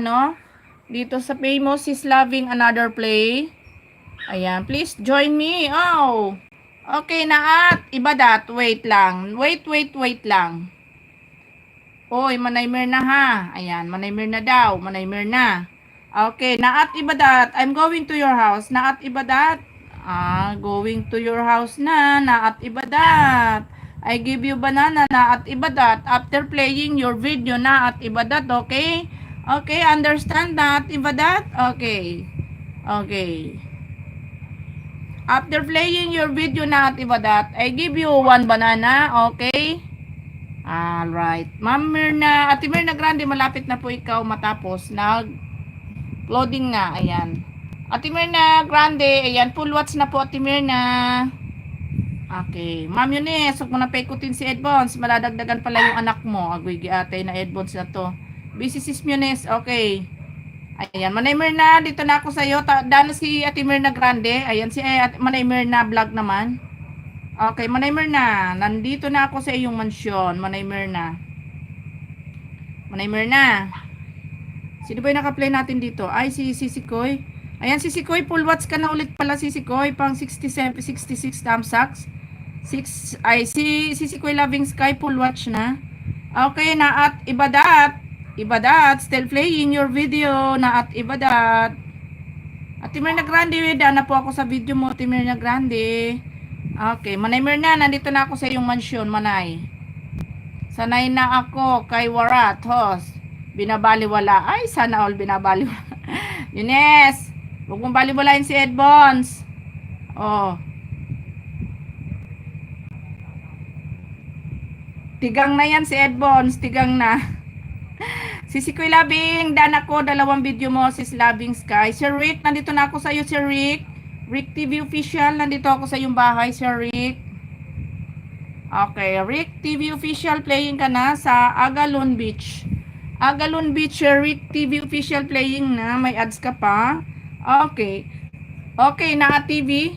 dito sa famous Sis Loving, another play. Ayan, please join me. Oh. Okay, naat, iba dat. Wait lang. Wait lang. Oy, manaymer na ha. Ayan, manaymer na daw. Manaymer na. Okay, naat iba dat. I'm going to your house. Naat iba dat. Going to your house na. Naat iba dat. I give you banana na at iba dat. After playing your video na at iba dat, okay? Okay, understand that iba dat? Okay. Okay. After playing your video na at iba dat, I give you one banana, okay? Alright. Ma'am Mirna, Ate Mirna Grande, malapit na po ikaw matapos. Nag-loading na, ayan. Ate Mirna Grande, ayan, full watch na po Ate Mirna. Okay. Ma'am Eunice, huwag mo na paikutin si Edbons. Maladagdagan pala yung anak mo. Agoy, ate na Edbons na to. Busy sis Eunice, okay. Ayan, Manay Mirna, dito na ako sa iyo. Dano si Ate Mirna Grande. Ayan, si Manay Mirna vlog naman. Okay, Manay Mirna, nandito na ako sa iyong mansyon, Manay Mirna. Manay Mirna. Sino ba yung naka-play natin dito? Ay, si Sisikoy. Ayan, Sisikoy, full watch ka na ulit pala, Sisikoy. Pang 67, 66 thumbsacks. Si Sisikoy Loving Sky, full watch na. Okay, na at Ibadat, still playing your video, na at Ibadat. Ate Mirna Grande, na po ako sa video mo, Ate Mirna Grande. Okay, Manay Mirna, nandito na ako sa iyong mansyon, Manay. Sanay na ako kay Warat, host. Binabaliwala. Ay, sana all binabaliwala. Yunes, huwag mong baliwalain si Edbons. Oh. Tigang na yan si Edbons, tigang na. Sisikoy Labing, dan ako, 2 video mo, Sis Loving Sky. Sir Rick, nandito na ako sa iyo, Sir Rick. Rick TV Official, nandito ako sa iyong bahay, Sir Rick. Okay, Rick TV Official, playing ka na sa Agalon Beach. Agalon Beach, Sir Rick TV Official, playing na. May ads ka pa. Okay. Okay, Naa TV.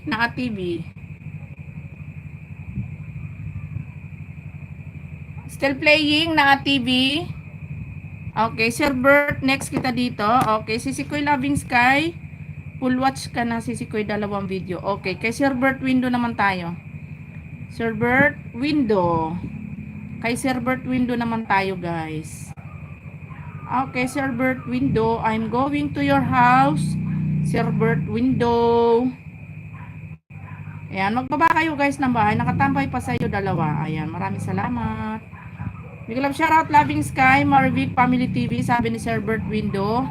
Still playing, Naa TV. Okay, Sir Bert, next kita dito. Okay, Sisikoy Loving Sky. Full watch ka na, Sisikoy, 2 video. Okay, kay Sir Bert Window naman tayo. Sir Bert Window. Kay Sir Bert Window naman tayo, guys. Okay, Sir Bert Window, I'm going to your house. Sir Bert Window. Ayan, magbaba kayo, guys, ng bahay. Nakatambay pa sa iyo 2. Ayan, maraming salamat. Big love, shoutout Loving Sky, Marvic Family TV, sabi ni Sir Bert Window.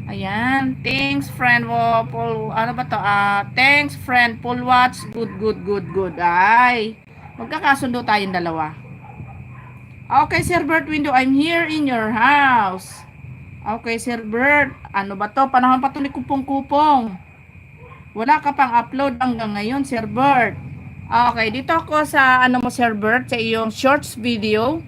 Ayan, thanks friend, thanks friend, full watch, good. Ay, magkakasundo tayong 2. Okay, Sir Bert Window, I'm here in your house. Okay, Sir Bert, ano ba to? Panahon pa to ni Kupong-Kupong. Wala ka pang upload hanggang ngayon, Sir Bert. Okay, dito ako sa Sir Bert, sa iyong shorts video.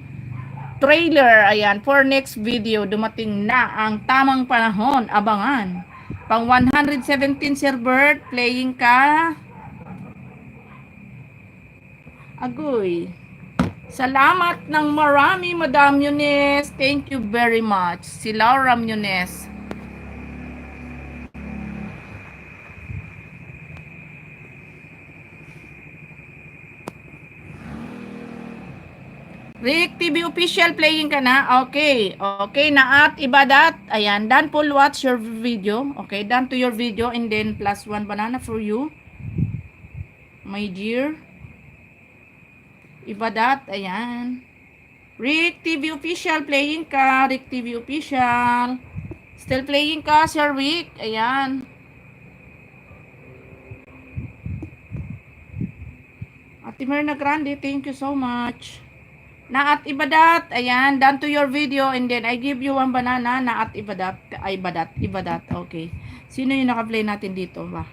Trailer, ayan, for next video, dumating na ang tamang panahon, abangan. Pang 117, Sir Bert, playing ka. Agoy. Salamat ng marami, Madam Eunice. Thank you very much. Si Laura Eunice. Rick TV Official, playing ka na? Okay. Okay, Naat Ibadat. Ayan, done, full watch your video. Okay, done to your video and then plus 1 banana for you. My dear. Ibadat, ayan. Rick TV Official, playing ka. Rick TV Official. Still playing ka, Sir Rick. Ayan. Ate Mirna Grande, thank you so much. Naat Ibadat, ayan, done to your video and then I give you one banana. Naat Ibadat, ay Ibadat, okay. Sino yung naka-play natin dito ba?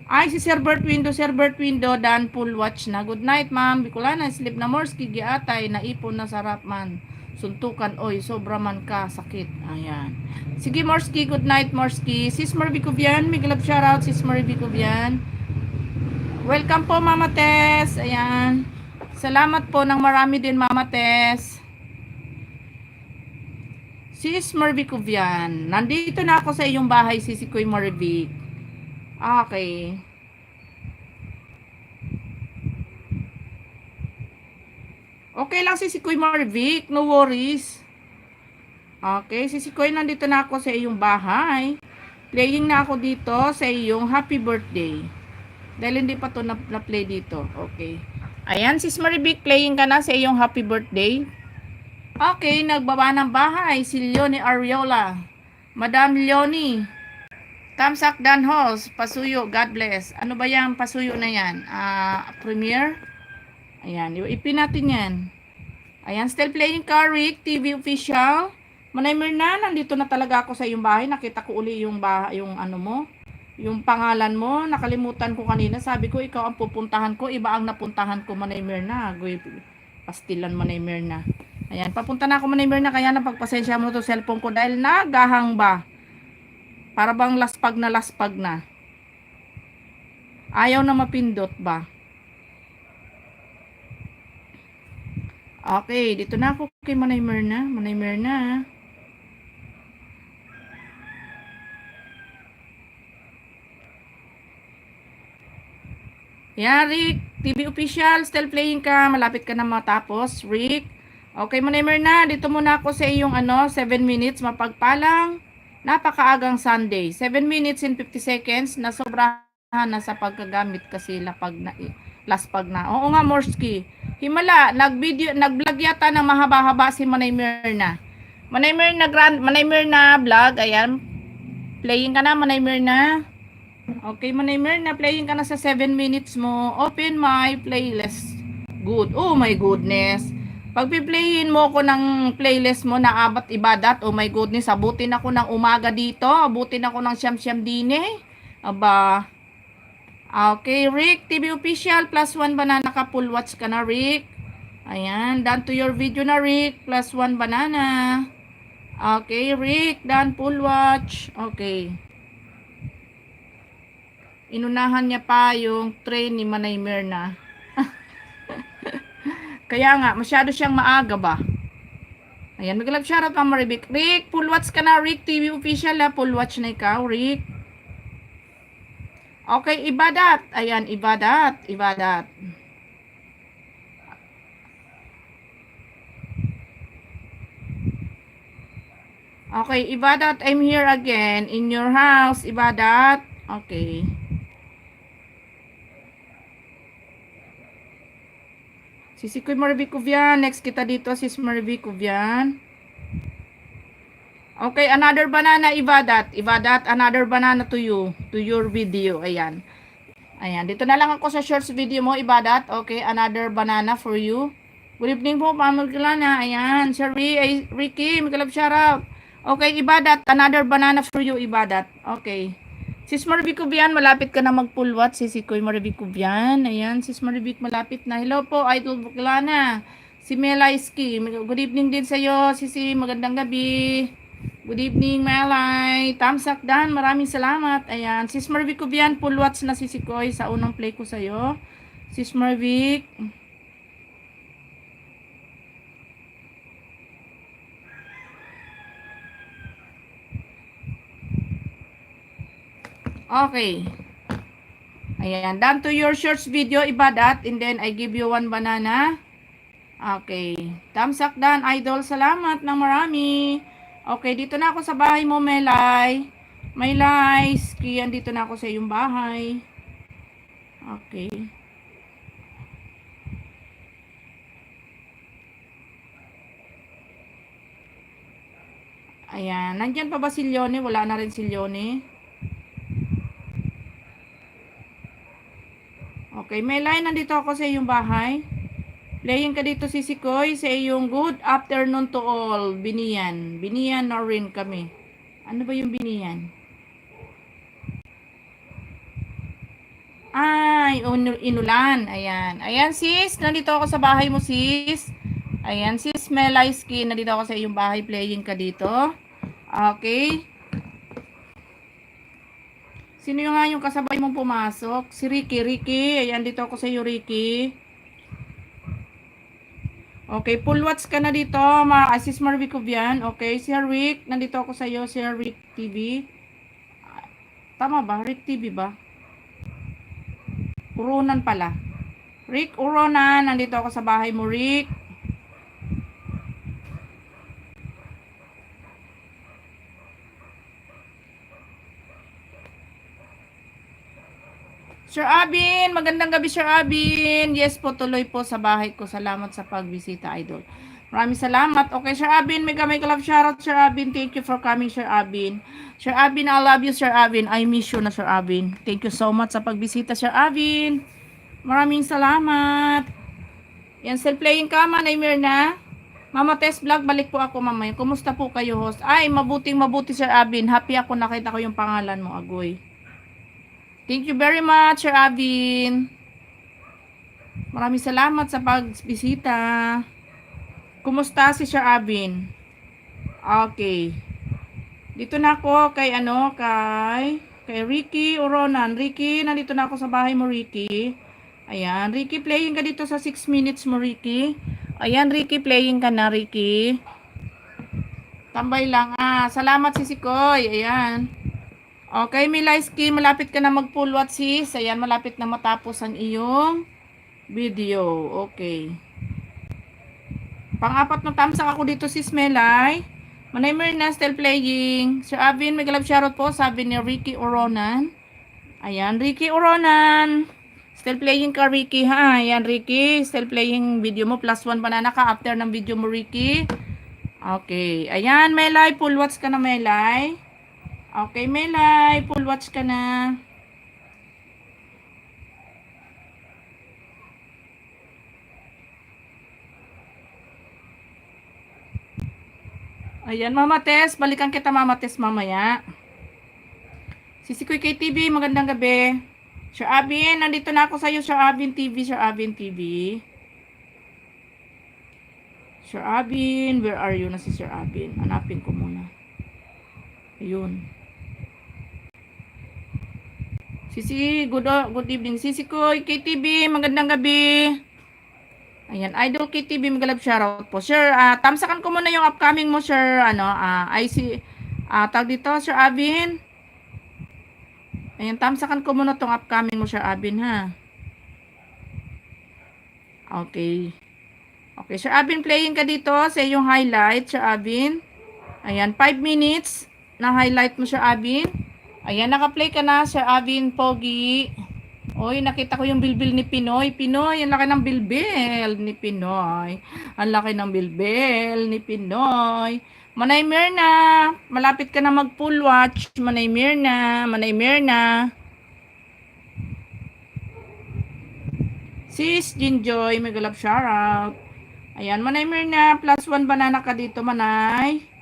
Ay, si Sir Bert Window, done full watch na. Good night, ma'am. Bicolana, sleep na morski, giatay, naipon na sarap man. Suntukan, oy, sobra man ka, sakit. Ayan. Sige, morski, good night, morski. Sis Marie Bicovian, may glove shoutout, Sis Marie Bicovian. Welcome po, Mama Tess. Ayan. Salamat po ng marami din, Mama Tess. Sis Marvicovian, nandito na ako sa iyong bahay, Sisi Koy Marvic. Okay. Okay lang, Sisi Koy Marvic, no worries. Okay, Sisi Koy, nandito na ako sa iyong bahay. Playing na ako dito sa iyong happy birthday. Dahil hindi pa to na-play dito. Okay. Ayan, Sis Marvic, playing ka na sa iyong happy birthday. Okay, nagbaba ng bahay si Leonie Ariola. Madam Leonie, Tamsak Danhos, Pasuyo, God bless. Ano ba yung Pasuyo na yan? Premiere? Ayan, ipin natin yan. Ayan, still playing ka, Rick, TV official. Manay Mirna, nandito na talaga ako sa iyong bahay. Nakita ko uli yung ano mo, yung pangalan mo. Nakalimutan ko kanina. Sabi ko, ikaw ang pupuntahan ko. Iba ang napuntahan ko, Manay Mirna. Pastilan, Manay Mirna. Ayan, papunta na ako, Manay Mirna. Kaya napagpasensya mo to cellphone ko dahil nagahang ba. Para bang laspag na. Ayaw na mapindot ba? Okay, dito na ako kay Manay Mirna. Manay Mirna. Yan, Rick. TV official, still playing ka. Malapit ka na matapos, Rick. Okay, Manay Mirna. Dito muna ako sa iyong 7 minutes. Mapagpalang. Napakaagang Sunday. 7 minutes and 50 seconds. Nasobrahan na sa pagkagamit kasi laspag na. Oo nga, Morski. Himala, nag-vlog yata ng mahaba-haba si Manay Mirna. Manay Mirna vlog. Ayan. Playing ka na, Manay Mirna. Okay, Manay Mirna, playing ka na sa 7 minutes mo. Open my playlist. Good. Oh my goodness. Pag piplayin mo ko ng playlist mo na Abat Ibadat, oh my goodness, abutin ako ng umaga dito. Abutin ako ng siyam-siyam dine. Aba. Okay, Rick, TV official, +1 banana ka, full watch ka na, Rick. Ayan, done to your video na, Rick, +1 banana. Okay, Rick, done full watch. Okay. Inunahan niya pa yung train ni Manay Mirna. Kaya nga, masyado siyang maaga ba? Ayan, mag-love shoutout Mama Rick. Rick, full watch ka na, Rick, TV official ha, full watch na ikaw, Rick. Okay, Ibadat. Ayan, Ibadat. Okay, Ibadat, I'm here again in your house, Ibadat. Okay. Si Kuy Marvicovian. Next kita dito, Sis Marvicovian. Okay, another banana, Ibadat. Ibadat, another banana to you. To your video. Ayan. Ayan, dito na lang ako sa shorts video mo, Ibadat. Okay, another banana for you. Good evening po, Pamagulana. Ayan, Sir Ricky, mag-love shoutout. Okay, Ibadat, another banana for you, Ibadat. Okay. Sis Marvicovian, malapit ka na mag-full watch. Si Kuy Marvicovian. Ayan, Sis Marvic, malapit na. Hello po, Idol Buklana. Si Melaiski. Good evening din sa iyo, Sisi. Magandang gabi. Good evening, Melay. Tamsak Dan, maraming salamat. Ayan, Sis Marvicovian, full watch na si Koy sa unang play ko sa iyo. Sis Marvic. Okay. Ayan, done to your shorts video, Ibadat, and then I give you 1 banana. Okay. Tamsak Dan, Idol, salamat ng marami. Okay, dito na ako sa bahay mo, Melay. Melay, skian, dito na ako sa iyong bahay. Okay. Ayan, nandyan pa ba si Leone? Wala na rin si Leone. Okay, Melay, nandito ako sa iyong bahay. Playing ka dito Sisikoy sa iyong good afternoon to all. Binian. Binian na rin kami. Ano ba yung binian? Ay, inulan. Ayan. Ayan sis, nandito ako sa bahay mo sis. Ayan sis Melayski, nandito ako sa iyong bahay. Playing ka dito. Okay. Sino yung nga yung kasabay mong pumasok? Si Ricky. Ricky, ayan dito ako sa iyo Ricky. Okay, full watch ka na dito. Assist Marvic Cobian. Okay, si Rick, nandito ako sa iyo, si Rick TV. Tama ba? Rick TV ba? Uronan pala. Rick Uronan, nandito ako sa bahay mo, Rick. Sir Abin, magandang gabi Sir Abin. Yes po, tuloy po sa bahay ko. Salamat sa pagbisita, idol. Maraming salamat. Okay, Sir Abin, mega love shoutout Sir Abin. Thank you for coming, Sir Abin. Sir Abin, I love you, Sir Abin. I miss you na, Sir Abin. Thank you so much sa pagbisita, Sir Abin. Maraming salamat. Yan, still playing ka, Manay Mirna. Mama Tess Vlog, balik po ako mamaya. Kumusta po kayo, host? Ay, mabuti, Sir Abin. Happy ako, nakita ko yung pangalan mo, Agoy. Thank you very much, Sir Abin. Maraming salamat sa pagbisita. Kumusta si Sir Abin? Okay. Dito na ako kay kay Ricky Oronan. Ricky, nandito na ako sa bahay mo, Ricky. Ayan, Ricky, playing ka dito sa 6 minutes mo, Ricky. Ayan, Ricky, playing ka na, Ricky. Tambay lang. Salamat si Sikoy. Ayan. Okay, Milayski, malapit ka na mag-full watch sis. Ayan, malapit na matapos ang iyong video. Okay. Pang-apat na tamsak ako dito sis Melay. Manay Mirna, still playing. Sir Avin, may galab shoutout po. Sabi ni Ricky Oronan. Ayan, Ricky Oronan. Still playing ka, Ricky, ha? Ayan, Ricky. Still playing video mo. +1 banana ka after ng video mo, Ricky. Okay. Ayan, Melay. Full watch ka na, Melay. Okay, Melay. Full watch ka na. Ayan, Mama Tess. Balikan kita, Mama Tess, mamaya. Sisikoy KTV, magandang gabi. Sir Abin, nandito na ako sa iyo, Sir Abin TV, Sir Abin TV. Sir Abin, where are you na si Sir Abin? Hanapin ko muna. Ayun. Sisi, good evening. Sisi ko, KTV, magandang gabi. Ayan, Idol KTV, magalab shoutout po. Sir, tamsakan ko muna yung upcoming mo, Sir, tag dito, Sir Abin. Ayan, tamsakan ko muna tong upcoming mo, Sir Abin, ha. Okay. Okay, Sir Abin, playing ka dito sa iyong highlight, Sir Abin. Ayan, 5 minutes na highlight mo, Sir Abin. Ayan, naka-play ka na, Sir Abin Pogi. Oy, nakita ko yung bilbil ni Pinoy. Pinoy, ang laki ng bilbil ni Pinoy. Ang laki ng bilbil ni Pinoy. Manay Mirna, malapit ka na mag-full watch. Manay Mirna, Manay Mirna. Sis Jinjoy, may galap shoutout. Ayan, Manay Mirna, +1 banana ka dito, Manay.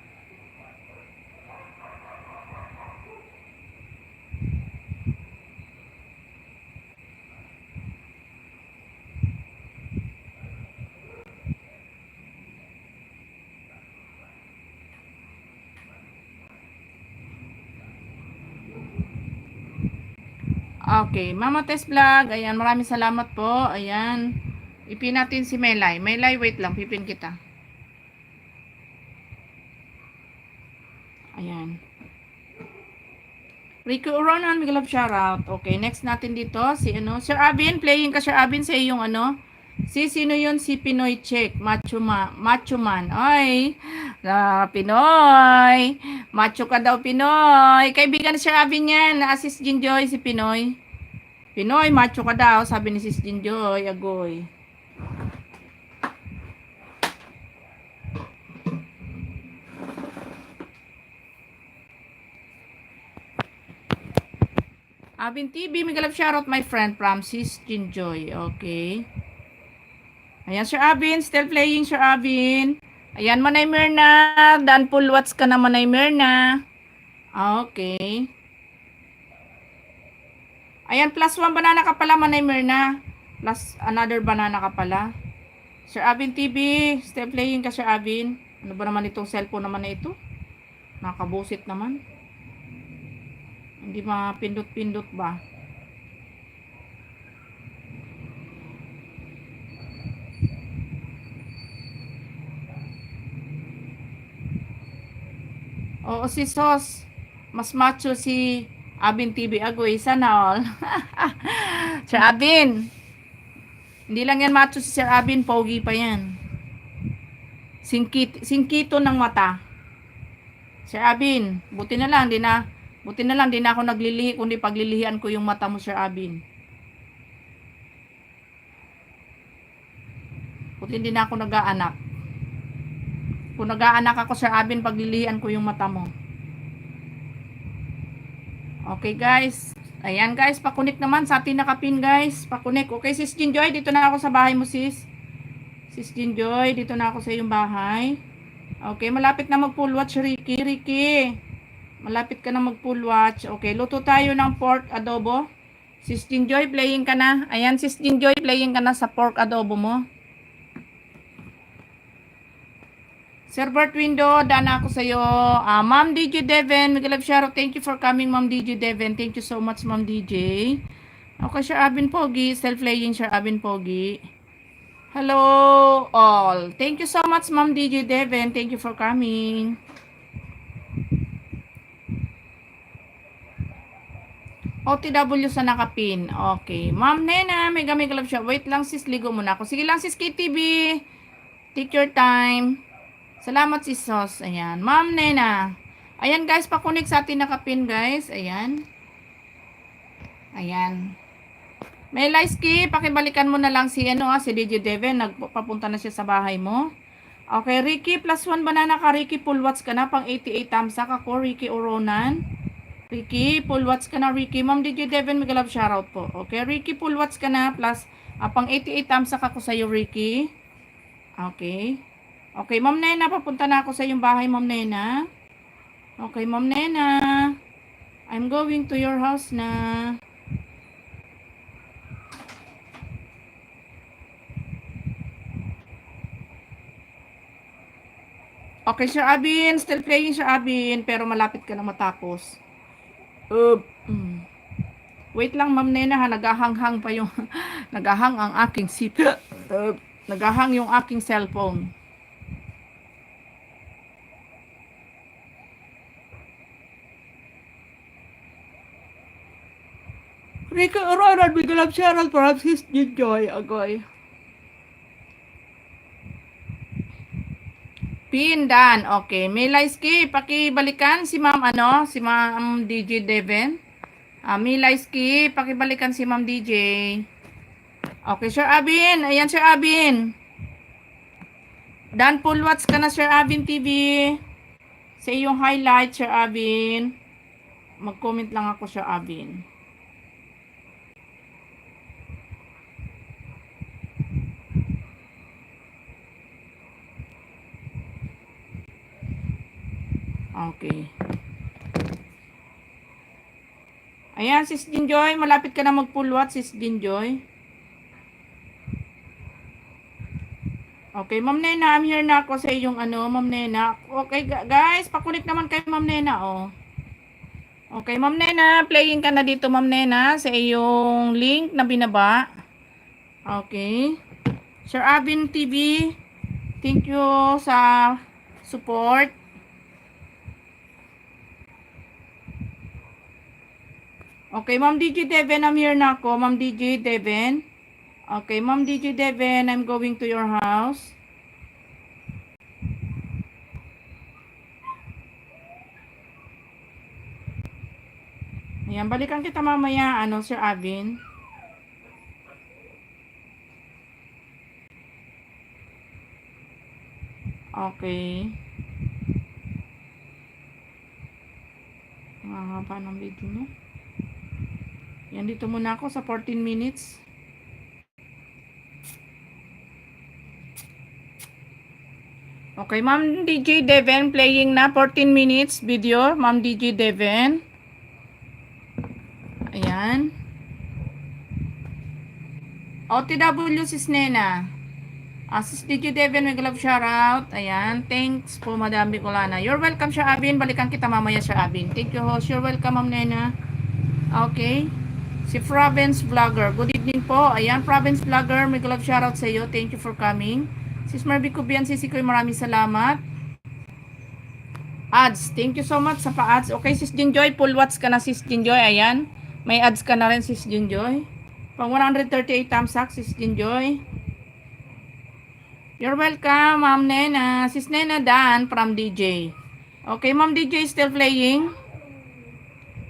Okay, Mama Tess Vlog. Ayan, maraming salamat po. Ayan. Ipin natin si Melay. Melay, wait lang. Pipin kita. Ayan. Rico Oronan, may galap shoutout. Okay, next natin dito. Si Sir Abin. Playing ka, Sir Abin, sa iyong sino yun? Si Pinoy Check. Macho man. Ay, Pinoy. Macho ka daw, Pinoy. Kaibigan Sir Abin yan. Na-assist Jinjoy si Pinoy. Pinoy, macho ka daw, sabi ni Sis Jinjoy, Agoy. Abin TV, may galap shoutout my friend from Sis Jinjoy. Okay. Ayan, Sir Abin. Still playing, Sir Abin. Ayan, Manay Mirna. Dan pulwats ka na, Manay Mirna. Okay. Ayan, plus 1 banana ka pala, Manay Mirna. Plus another banana ka pala. Sir Abin TV. Still playing ka, Sir Abin. Ano ba naman itong cellphone naman na ito? Nakabusit naman. Hindi mapindot-pindot ba? Oo, si Sos. Mas macho si Abin TV Agoy. Sana all. Sir Abin. Hindi lang yan macho si Sir Abin. Pogi pa yan. Singkito ng mata. Sir Abin. Buti na lang, di na ako naglilihi. Kundi paglilihian ko yung mata mo, Sir Abin. Buti hindi na ako nag-aanak. Kung nag-aanak ako, Sir Abin, paglilihian ko yung mata mo. Okay, guys. Ayan, guys. Pakunik naman sa atin nakapin, guys. Pakunik. Okay, Sis Jinjoy. Dito na ako sa bahay mo, sis. Sis Jinjoy. Dito na ako sa iyong bahay. Okay, malapit na mag-full watch, Ricky. Ricky. Malapit ka na mag-full watch. Okay, luto tayo ng pork adobo. Sis Jinjoy, playing ka na. Ayan, Sis Jinjoy, playing ka na sa pork adobo mo. Sir Bert Window, dana ako sa iyo. Ma'am DJ Devin, Miguel Sharo, thank you for coming, Ma'am DJ Devin. Thank you so much, Ma'am DJ. Okay, Sir Abin Pogi, self-playing Sir Abin Pogi. Hello all. Thank you so much, Ma'am DJ Devin. Thank you for coming. OTW sa nakapin. Okay. Ma'am Nena, mega love siya. Wait lang sis, ligo muna ako. Sige lang sis KTV. Take your time. Salamat sis Sos. Ayan. Ma'am Nena. Ayan guys, pakunik sa atin nakapin guys. Ayan. Ayan. May Laiski, pakibalikan mo na lang si si DJ Devin. Nagpapunta na siya sa bahay mo. Okay, Ricky, plus 1 banana ka. Ricky, full watts ka na. Pang 88 tamsak ako. Ricky Oronan. Ricky, full watts ka na, Ricky. Ma'am DJ Devin, mega love shoutout po. Okay, Ricky, full watts ka na. Plus, pang 88 tamsak ako sa'yo, Ricky. Okay. Okay, Ma'am Nena, papunta na ako sa iyong bahay, Ma'am Nena. Okay, Ma'am Nena. I'm going to your house na. Okay, Sir Abin. Still playing, Sir Abin. Pero malapit ka na matapos. Wait lang, Ma'am Nena, ha. Nagahanghang pa yung nagahang ang aking nagahang yung aking cellphone. Rico Aurora, bigla lang Cheryl, perhaps he's Joy. Agoy. Pindan. Okay. May Laiski, pakibalikan si Ma'am si Ma'am DJ Devin. May Laiski, pakibalikan si Ma'am DJ. Okay, Sir Abin. Ayan, Sir Abin. Dan full watch ka na, Sir Abin TV. Sa iyong highlight, Sir Abin. Mag-comment lang ako, Sir Abin. Okay. Ayan, Sis Jinjoy. Malapit ka na mag-full watch, Sis Jinjoy. Okay, Ma'am Nena. I'm here na ako sa iyong Ma'am Nena. Okay, guys. Pakunik naman kay Ma'am Nena, oh. Okay, Ma'am Nena. Playing ka na dito, Ma'am Nena. Sa iyong link na binaba. Okay. Sir Abin TV. Thank you sa support. Okay, Ma'am DJ Devin, I'm here na ako. Ma'am DJ Devin. Okay, Ma'am DJ Devin, I'm going to your house. Ayan, balikan kita mamaya, Sir Abin. Okay. Mahaba ng video niya. Yan, dito muna ako sa 14 minutes. Okay, Ma'am DJ Devon playing na 14 minutes video. Ma'am DJ Devon. Ayan. OTW sis Nena. Sis DJ Devon, may love shoutout. Ayan. Thanks po, Madam Bicolana. You're welcome, Sir Abin. Balikan kita mamaya, Sir Abin. Thank you, host. You're welcome, Ma'am Nena. Okay. Si Province Vlogger. Good evening po. Ayan, Province Vlogger. May love shoutout sa iyo. Thank you for coming. Sis Marby Kubian, Sisi Koy, maraming salamat. Ads. Thank you so much sa pa-ads. Okay, Sis Jinjoy. Full watch ka na, Sis Jinjoy. Ayan. May ads ka na rin, Sis Jinjoy. Pang 138 thumbs up, Sis Jinjoy. You're welcome, Ma'am Nena. Sis Nena Dan from DJ. Okay, Ma'am DJ still playing.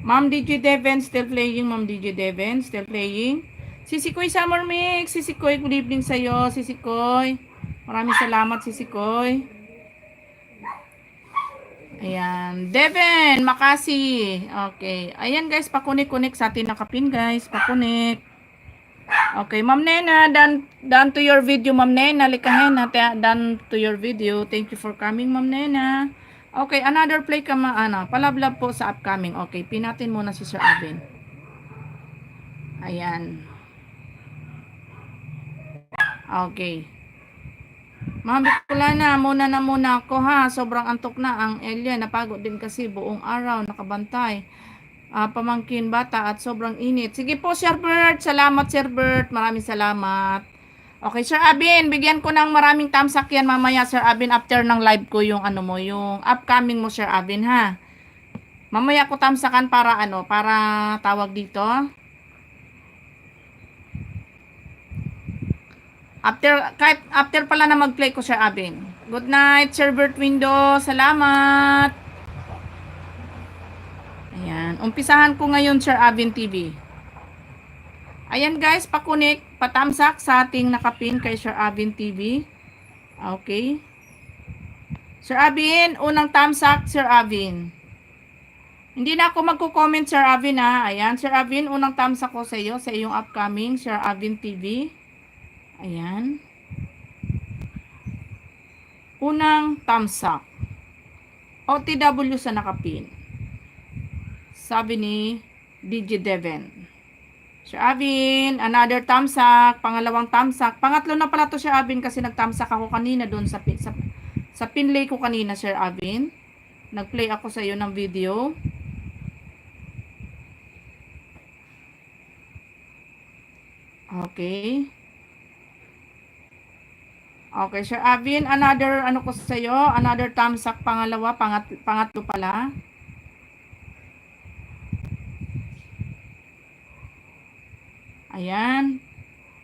Ma'am DJ Devon still playing. Ma'am DJ Devon still playing. Sisi Koy Summer Mix. Sisi Koy, good evening sa'yo. Sisi Koy. Maraming salamat, Sisi Koy. Ayan. Devon, Makasi. Okay. Ayan guys, pakunik-kunik sa atin nakapin guys. Pakunik. Okay, Ma'am Nena, done to your video, Ma'am Nena. Likahin natin, done to your video. Thank you for coming, Ma'am Nena. Okay, another play ka palablab po sa upcoming. Okay, pinatin muna si Sir Abin. Ayan. Okay. Ma'am Bicolana, muna ako ha. Sobrang antok na ang Elia. Napagod din kasi buong araw, nakabantay. Pamangkin bata at sobrang init. Sige po, Sir Bert. Salamat, Sir Bert. Maraming salamat. Okay, Sir Abin, bigyan ko ng maraming tamsak yan mamaya, Sir Abin, after ng live ko yung yung upcoming mo, Sir Abin, ha. Mamaya ko tamsakan para para tawag dito. After pala na mag-play ko, Sir Abin. Good night, Sir Bert Window. Salamat. Ayan, umpisahan ko ngayon, Sir Abin TV. Ayan guys, pakunik, patamsak sa ating nakapin kay Sir Abin TV. Okay. Sir Abin, unang tamsak, Sir Abin. Hindi na ako magko-comment, Sir Abin ha. Ayan, Sir Abin, unang tamsak ko sa iyo, sa iyong upcoming Sir Abin TV. Ayan. Unang tamsak. OTW sa nakapin. Sabi ni DJ Devon. Sir Abin, another tamsak, pangalawang tamsak. Pangatlo na pala to, Sir Abin, kasi nagtamsak ako kanina doon sa pinlay ko kanina, Sir Abin. Nagplay ako sa iyo ng video. Okay. Okay, Sir Abin, another ko sa iyo, another tamsak, pangalawa, pangatlo pala. Ayan.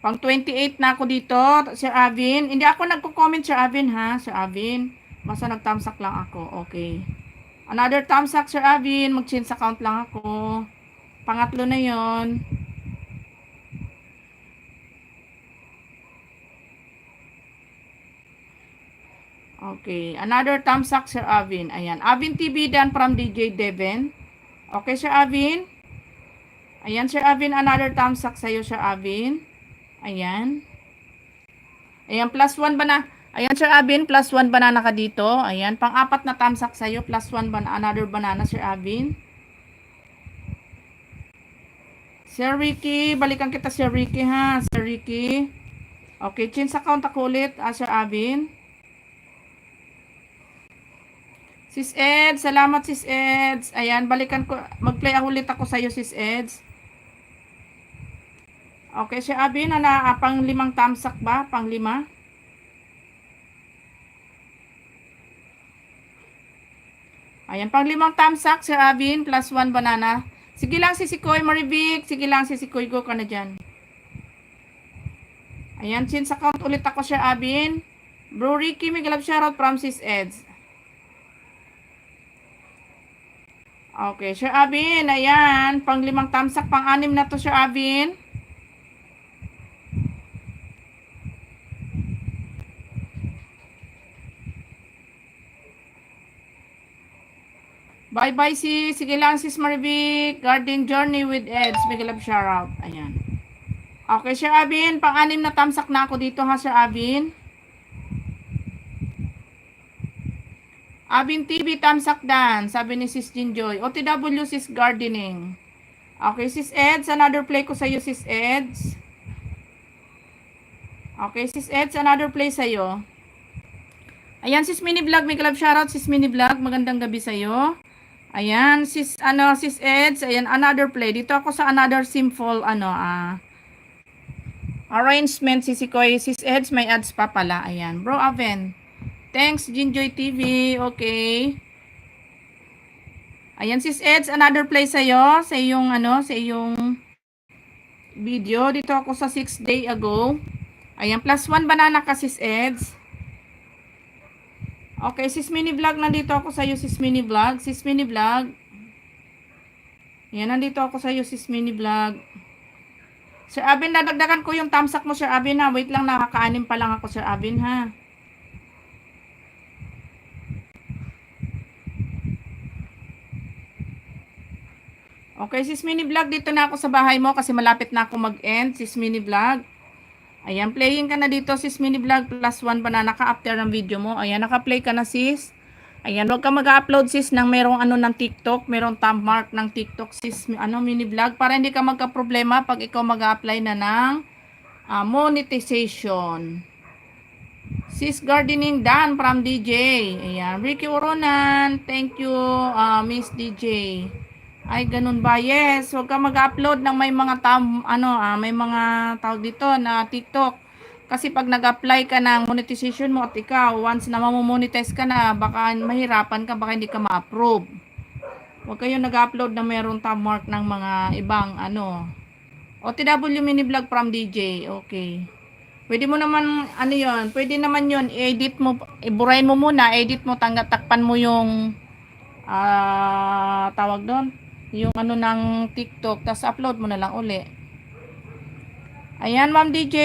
Pang 28 na ako dito, Sir Avin. Hindi ako nagko-comment, Sir Avin, ha? Sir Avin. Basta nag-thumbs up lang ako. Okay. Another thumbs up, Sir Avin. Mag-change account lang ako. Pangatlo na yon. Okay. Another thumbs up, Sir Avin. Ayan. Avin TV dan from DJ Devon. Okay, Sir Avin. Ayan, Sir Avin, another thumbs up sa'yo, Sir Avin. Ayan. Ayan, plus 1 ba na? Ayan, Sir Avin, plus 1 banana ka dito. Ayan, pang-apat na thumbs up sa'yo, plus 1 banana, another banana, Sir Avin. Sir Ricky, balikan kita, Sir Ricky, ha? Sir Ricky. Okay, change account ako ulit, Sir Avin. Sis Ed, salamat Sis Ed. Ayan, balikan ko, mag-play ulit ako sa'yo, Sis Ed. Okay, Sir Abin, pang 5 tamsak ba? Pang 5? Ayan, pang 5 tamsak, Sir Abin, plus 1 banana. Sige lang, Sisikoy, Marivic. Sige lang, Sisikoy, go ka na dyan. Ayan, since account ulit ako, Sir Abin. Bro Ricky, may galap shoutout from Sis Eds. Okay, Sir Abin, ayan, pang 5 tamsak, pang 6 na to, Sir Abin. Bye-bye sis. Sige lang sis Marivic. Garden Journey with Eds. Big love shoutout. Ayan. Okay, Sir Abin. Pang-6 na tamsak na ako dito ha, Sir Abin. Abin TV, tamsak dan. Sabi ni Sis Jinjoy. OTW, Sis Gardening. Okay, Sis Eds, another play ko sa'yo, Sis Eds. Okay, Sis Eds, another play sa'yo. Ayan, Sis Mini Vlog, may club shoutout, Sis Mini Vlog. Magandang gabi sa'yo. Ayan, Sis Eds, ayan, another play. Dito ako sa another simple, arrangement, Sis Koy. Sis Eds, may ads pa pala. Ayan, Bro Aven. Thanks, Jinjoy TV. Okay. Ayan, Sis Eds, another play sa'yo. Sa iyong, sa iyong video. Dito ako sa 6 day ago. Ayan, +1 banana ka, Sis Eds. Okay, Sis Mini Vlog, nandito ako sa iyo, Sis Mini Vlog. Sis Mini Vlog. Ayan, nandito ako sa iyo, Sis Mini Vlog. Sir Abin, dadagdagan ko yung thumbs up mo, Sir Abin, ha. Wait lang, nakaka-anim pa lang ako, Sir Abin, ha. Okay, Sis Mini Vlog, dito na ako sa bahay mo kasi malapit na ako mag-end, Sis Mini Vlog. Ayan, playing ka na dito, Sis Mini Vlog, +1 banana ka after ng video mo. Ayan, naka-play ka na, Sis. Ayan, huwag ka mag-upload, Sis, ng merong ng TikTok, merong thumb mark ng TikTok, Sis, Mini Vlog, para hindi ka magka-problema pag ikaw mag-apply na ng monetization. Sis Gardening Dan from DJ. Ayan, Ricky Oronan, thank you, Miss DJ. Ay, ganun ba? Yes, huwag ka mag-upload ng may mga may mga tawag dito na TikTok. Kasi pag nag-apply ka ng monetization mo at ikaw, once na mamomonetize ka na, baka mahirapan ka, baka hindi ka ma-approve. Huwag kayong nag-upload na mayroong thumb mark ng mga ibang OTW Mini Vlog from DJ. Okay. Pwede mo naman, yon, pwede naman yon, i-edit mo, iburahin mo muna, edit mo, takpan mo yung, tawag doon, yung ng TikTok, tapos upload mo na lang uli. Ayan, Ma'am DJ,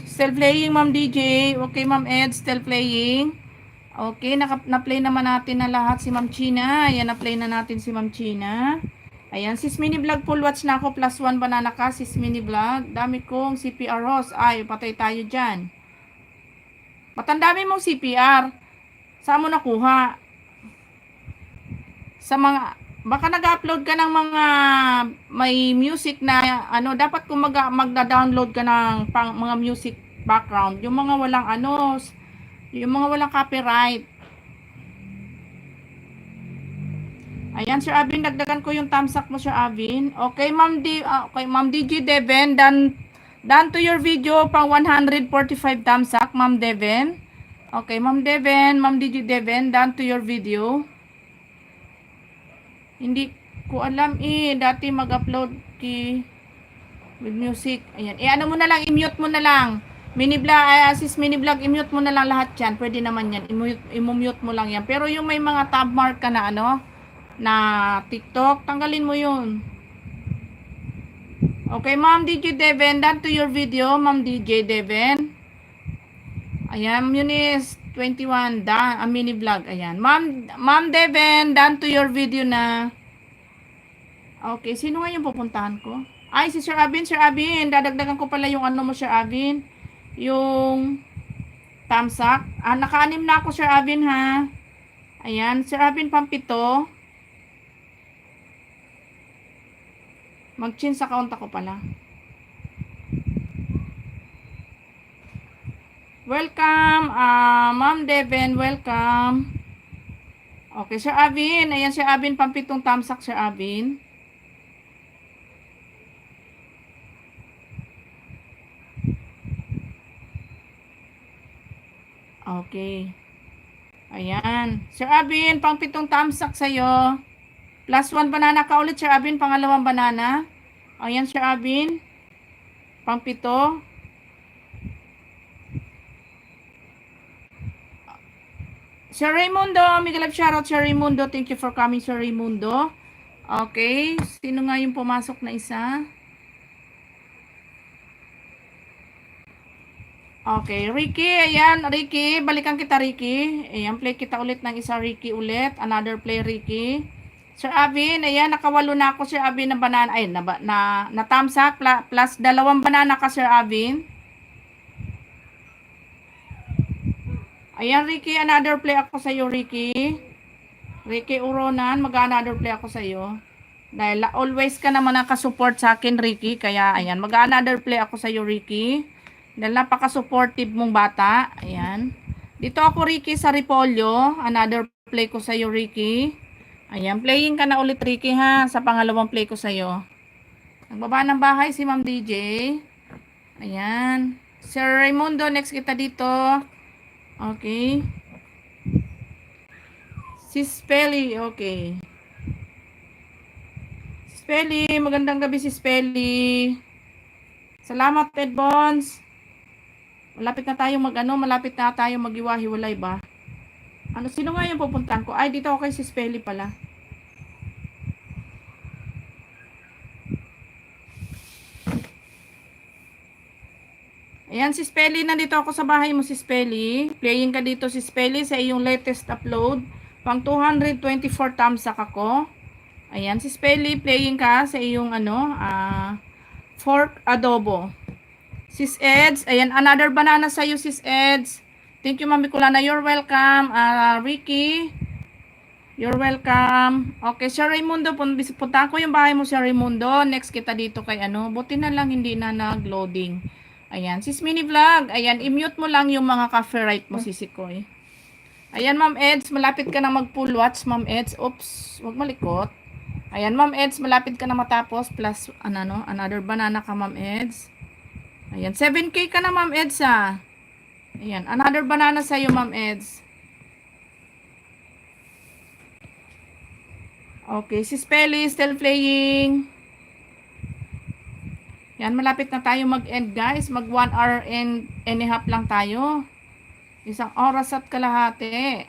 still playing, Ma'am DJ. Okay, Ma'am Ed, still playing. Okay, na-play naman natin na lahat si Ma'am China. Ayan, na-play na natin si Ma'am China. Ayan, Sis Mini Vlog, full watch na ako, +1 banana ka, Sis Mini Vlog. Dami kong CPR Ross. Ay, patay tayo dyan. Matandami mong CPR. Saan mo nakuha? Sa mga, baka nag-upload ka ng mga may music na, dapat kung magda-download ka ng mga music background, yung mga walang yung mga walang copyright. Ayan, Sir Avin, dagdagan ko yung thumbs up mo, Sir Avin. Okay, Ma'am DJ Devin, done to your video, pang 145 thumbs up, Ma'am Devin. Okay, Ma'am Devin, Ma'am DJ Devin, done to your video. Hindi ko alam dati mag-upload with music. Ayan, ano mo na lang, i-mute mo na lang. Sis Mini Vlog, i-mute mo na lang lahat yan. Pwede naman yan, i-mute mo lang yan. Pero yung may mga tab mark ka na na TikTok, tanggalin mo yun. Okay, Ma'am DJ Devin, done to your video, Ma'am DJ Devin. Ayan, Munis 21, Mini Vlog. Ayan, Ma'am Devin, done to your video na. Okay, sino nga yung pupuntahan ko? Ay, si Sir Abin, dadagdagan ko pala yung mo, Sir Abin. Yung thumbs up. Naka-anim na ako, Sir Abin, ha. Ayan, Sir Abin, pampito. Mag-chin sa account ako pala. Welcome, Ma'am Devin, welcome. Okay, Sir Avin. Ayan, Sir Avin, pampitong tamsak, Sir Avin. Okay. Ayan. Sir Avin, pampitong tamsak sa'yo. +1 banana ka ulit, Sir Avin, pangalawang banana. Ayan, Sir Avin. Pampito. Sir Raimundo, Miguel of shoutout, Sir Raimundo. Thank you for coming, Sir Raimundo. Okay, sino nga yung pumasok na isa? Okay, Ricky, ayan, Ricky, balikan kita, Ricky. Ayan, play kita ulit ng isa, Ricky ulit. Another play, Ricky. Sir Avin, ayan, nakawalo na ako, Sir Avin, ng banana. Ay, na tamsak, plus 2 banana ka, Sir Avin. Ayan, Ricky, another play ako sa iyo, Ricky. Ricky Uronan, mag-another play ako sa iyo. Dahil always ka naman nakasupport sa akin, Ricky. Kaya, ayan, mag-another play ako sa iyo, Ricky. Dahil napaka-supportive mong bata. Ayan. Dito ako, Ricky, sa Repolyo. Another play ko sa iyo, Ricky. Ayan, playing ka na ulit, Ricky, ha? Sa pangalawang play ko sa iyo. Nagbaba ng bahay si Ma'am DJ. Ayan. Sir Raimundo, next kita dito. Okay. Si Spelly, okay. Spelly, magandang gabi si Spelly. Salamat, Ted Bonds. Malapit na tayo malapit na tayo mag-iwa-hiwalay ba? Sino nga yung pupuntahan ko? Ay, dito ako kay si Spelly pala. Ayan, si Spelly, nandito ako sa bahay mo si Spelly. Playing ka dito si Spelly sa iyong latest upload. Pang 224 thumbs up ako. Ayan, si Spelly, playing ka sa iyong fork adobo. Sis Eds, ayan, another banana sa iyo, Sis Eds. Thank you, Mami Kulana. You're welcome. Ricky, you're welcome. Okay, Sir Raimundo, punta ko yung bahay mo, Sir Raimundo. Next kita dito kay buti na lang hindi na nag-loading. Ayan, Sis Mini Vlog. Ayan, i-mute mo lang yung mga copyright mo, Sisikoy. Ayan, Ma'am Eds, malapit ka na mag-full watch, Ma'am Eds. Oops, wag malikot. Ayan, Ma'am Eds, malapit ka na matapos. Plus, another banana ka, Ma'am Eds. Ayan, 7K ka na, Ma'am Eds, ha. Ayan, another banana sa'yo, Ma'am Eds. Okay, si Spelly, still playing. Yan, malapit na tayo mag-end, guys. Mag 1 hour and a half lang tayo. 1 oras at kalahati.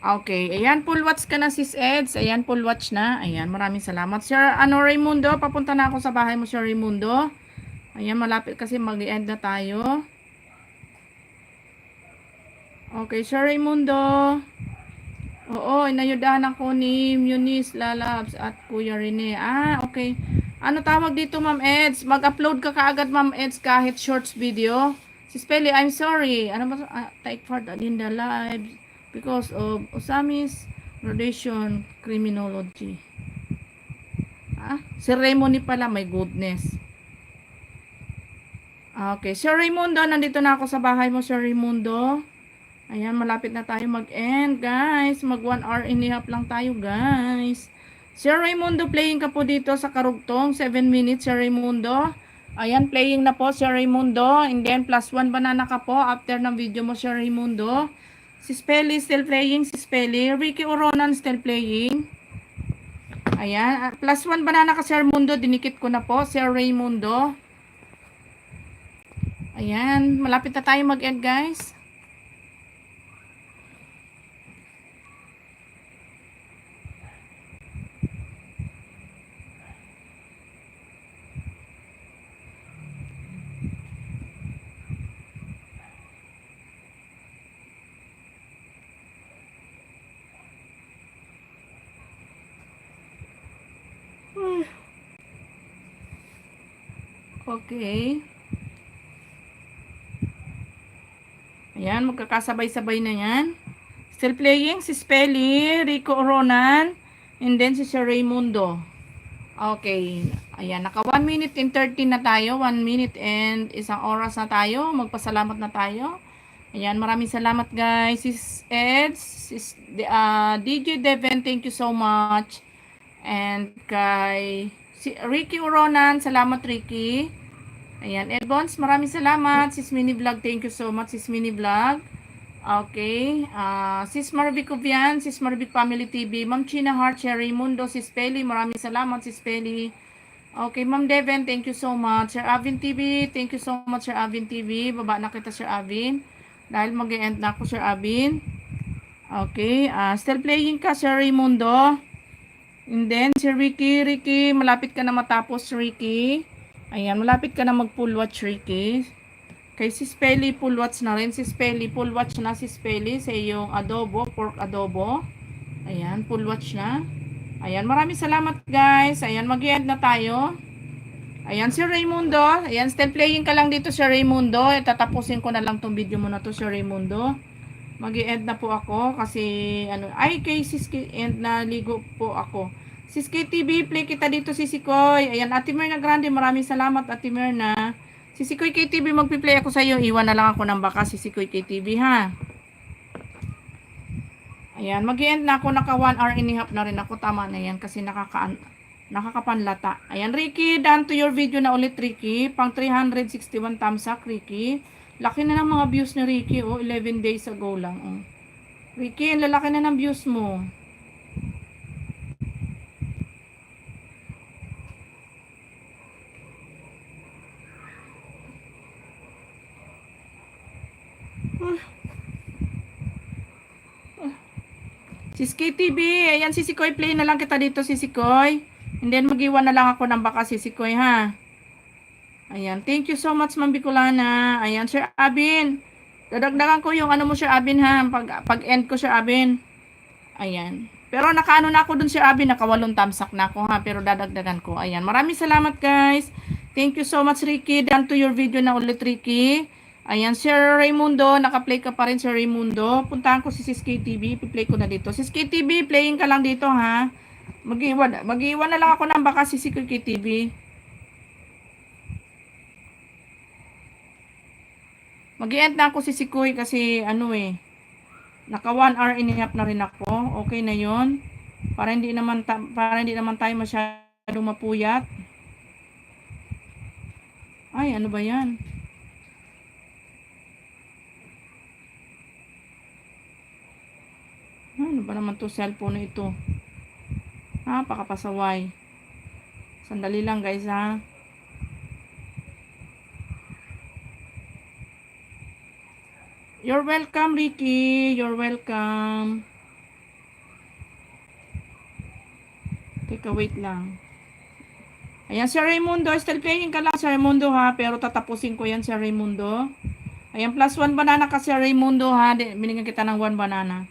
Okay, ayan, full watch ka na, Sis Eds. Ayan, full watch na. Ayan, maraming salamat. Sir, Raimundo, papunta na ako sa bahay mo, Sir Raimundo. Ayan, malapit kasi mag-end na tayo. Okay, Sir Raimundo. Oo, inayudahan ako ni Eunice Lalabs at Kuya Rene. Okay. Ano tawag dito, Ma'am Eds? Mag-upload ka kaagad, Ma'am Eds, kahit shorts video. Si Spelly, I'm sorry. Take part in the live because of Osami's graduation criminology. Ceremony pala, my goodness. Okay, Sir Raimundo, nandito na ako sa bahay mo, Sir Raimundo. Ayan, malapit na tayo mag-end, guys. Mag 1 hour and a half lang tayo, guys. Sir Raimundo, playing ka po dito sa Karugtong. 7 minutes, Sir Raimundo. Ayan, playing na po, Sir Raimundo. And then, plus 1 banana ka po after ng video mo, Sir Raimundo. Si Spelly, still playing. Si Spelly. Ricky Uronan, still playing. Ayan, plus 1 banana ka, Sir Raimundo. Dinikit ko na po, Sir Raimundo. Ayan, malapit na tayo mag-end, guys. Okay. Ayan, magkakasabay-sabay na yan. Still playing si Spelly, Rico Ronan, and then si Sir Raimundo. Okay. Ayan, naka 1 minute and 30 na tayo. 1 minute and 1 oras na tayo. Magpasalamat na tayo. Ayan, maraming salamat, guys. Sis Eds, DJ Devin, thank you so much. And kay Ricky Uronan, salamat, Ricky. Ayan, Elbons, maraming salamat. Sis Mini Vlog, thank you so much, Sis Mini Vlog. Okay, Sis Marvic Ubian, Sis Marvic Family TV, Ma'am China Heart, Sherry Mundo, Sis Peli, maraming salamat, Sis Peli. Okay, Ma'am Devin, thank you so much. Sir Avin TV, thank you so much, Sir Avin TV. Baba na kita, Sir Avin. Dahil mag-end na ako, Sir Avin. Okay, still playing ka, Sir Raimundo. And then, si Ricky, malapit ka na matapos, Ricky. Ayan, malapit ka na mag-full watch, Ricky. Kay si Spelly, full watch na rin. Si Spelly, full watch na si Spelly sa iyong adobo, pork adobo. Ayan, full watch na. Ayan, maraming salamat, guys. Ayan, mag-end na tayo. Ayan, si Raymundo. Ayan, still playing ka lang dito, si Raymundo. Tatapusin ko na lang tong video mo na to, si Raymundo. Mag-i-end na po ako kasi ano, ay kay Siski end na ligo po ako. Siski TV, play kita dito si Sikoy. Ayan, Ate Mirna Grande, maraming salamat Ate Mirna. Si Sikoy KTV, magpi-play ako sa iyo. Iwan na lang ako ng baka si Sikoy KTV ha. Ayan, mag-i-end na ako, naka 1 hour and a half na rin ako. Tama na yan kasi nakakapanlata. Ayan, Ricky, done to your video na ulit, Ricky. Pang 361 thumbs up, Ricky. Laki na ng mga views ni Ricky, oh. 11 days ago lang, oh. Ricky, ang lalaki na ng views mo. Si SKTV, ayan si Sikoy, play na lang kita dito si Sikoy. And then mag-iwan na lang ako ng baka si Sikoy ha. Ayan, thank you so much Ma'am Bicolana. Ayan, Sir Abin. Dadagdagan ko yung ano mo Sir Abin ha, pag-end ko Sir Abin. Ayan. Pero nakaano na ako dun Sir Abin, naka 8 thumbs up na ako ha, pero dadagdagan ko. Ayan, maraming salamat guys. Thank you so much Ricky, done to your video na ulit Ricky. Ayan, Sir Raymundo, naka-play ka pa rin Sir Raymundo. Puntahan ko si SKTV, i-play ko na dito. Si SKTV, playing ka lang dito ha. Mag-iwan na lang ako ng baka si SKTV. Mag-i-end na ako si Sikoy kasi ano eh. Naka 1 hour and a half na rin ako. Okay na 'yon. Para hindi naman tayo masyado mapuyat. Ay, ano ba 'yan? Ano ba naman 'to cellphone na ito? Pakapasaway. Sandali lang guys ha. You're welcome, Ricky. You're welcome. Teka, wait lang. Ayan, Sir Raymundo. Still playing ka lang, Sir Raymundo, ha? Pero tatapusin ko yan, Sir Raymundo. Ayan, plus 1 banana ka, Sir Raymundo, ha? Binigyan kita ng 1 banana.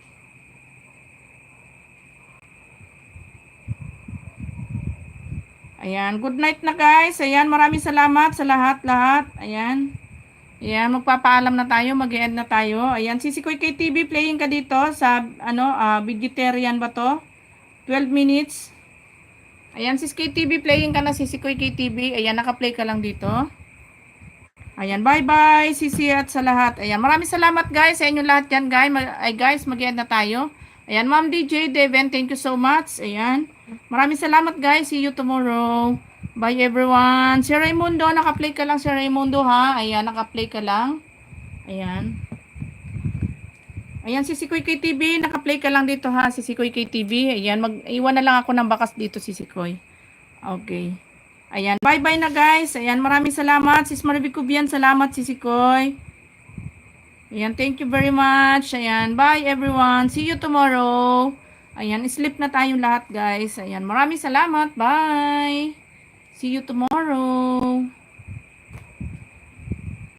Ayan, good night na, guys. Ayan, maraming salamat sa lahat. Ayan. Ayan, magpapaalam na tayo, mag-e-end na tayo. Ayan, si Sikoy KTV, playing ka dito sa, vegetarian ba to? 12 minutes. Ayan, si KTV, playing ka na, si Sikoy KTV. Ayan, naka-play ka lang dito. Ayan, bye-bye, sisi at sa lahat. Ayan, maraming salamat guys, sa inyo lahat yan, guys, mag-e-end na tayo. Ayan, Ma'am DJ, Devin, thank you so much. Ayan, maraming salamat guys, see you tomorrow. Bye everyone. Si Raymundo, naka-play ka lang si Raymundo ha. Ayan, naka-play ka lang. Ayan. Ayan si Sikoy KTV, naka-play ka lang dito ha, si Sikoy KTV. Ayan, mag-iwan na lang ako ng bakas dito si Sikoy. Okay. Ayan, bye-bye na guys. Ayan, maraming salamat. Sis Maribik Cubian, salamat si Sikoy. Ayan, thank you very much. Ayan, bye everyone. See you tomorrow. Ayan, sleep na tayong lahat guys. Ayan, maraming salamat. Bye. See you tomorrow.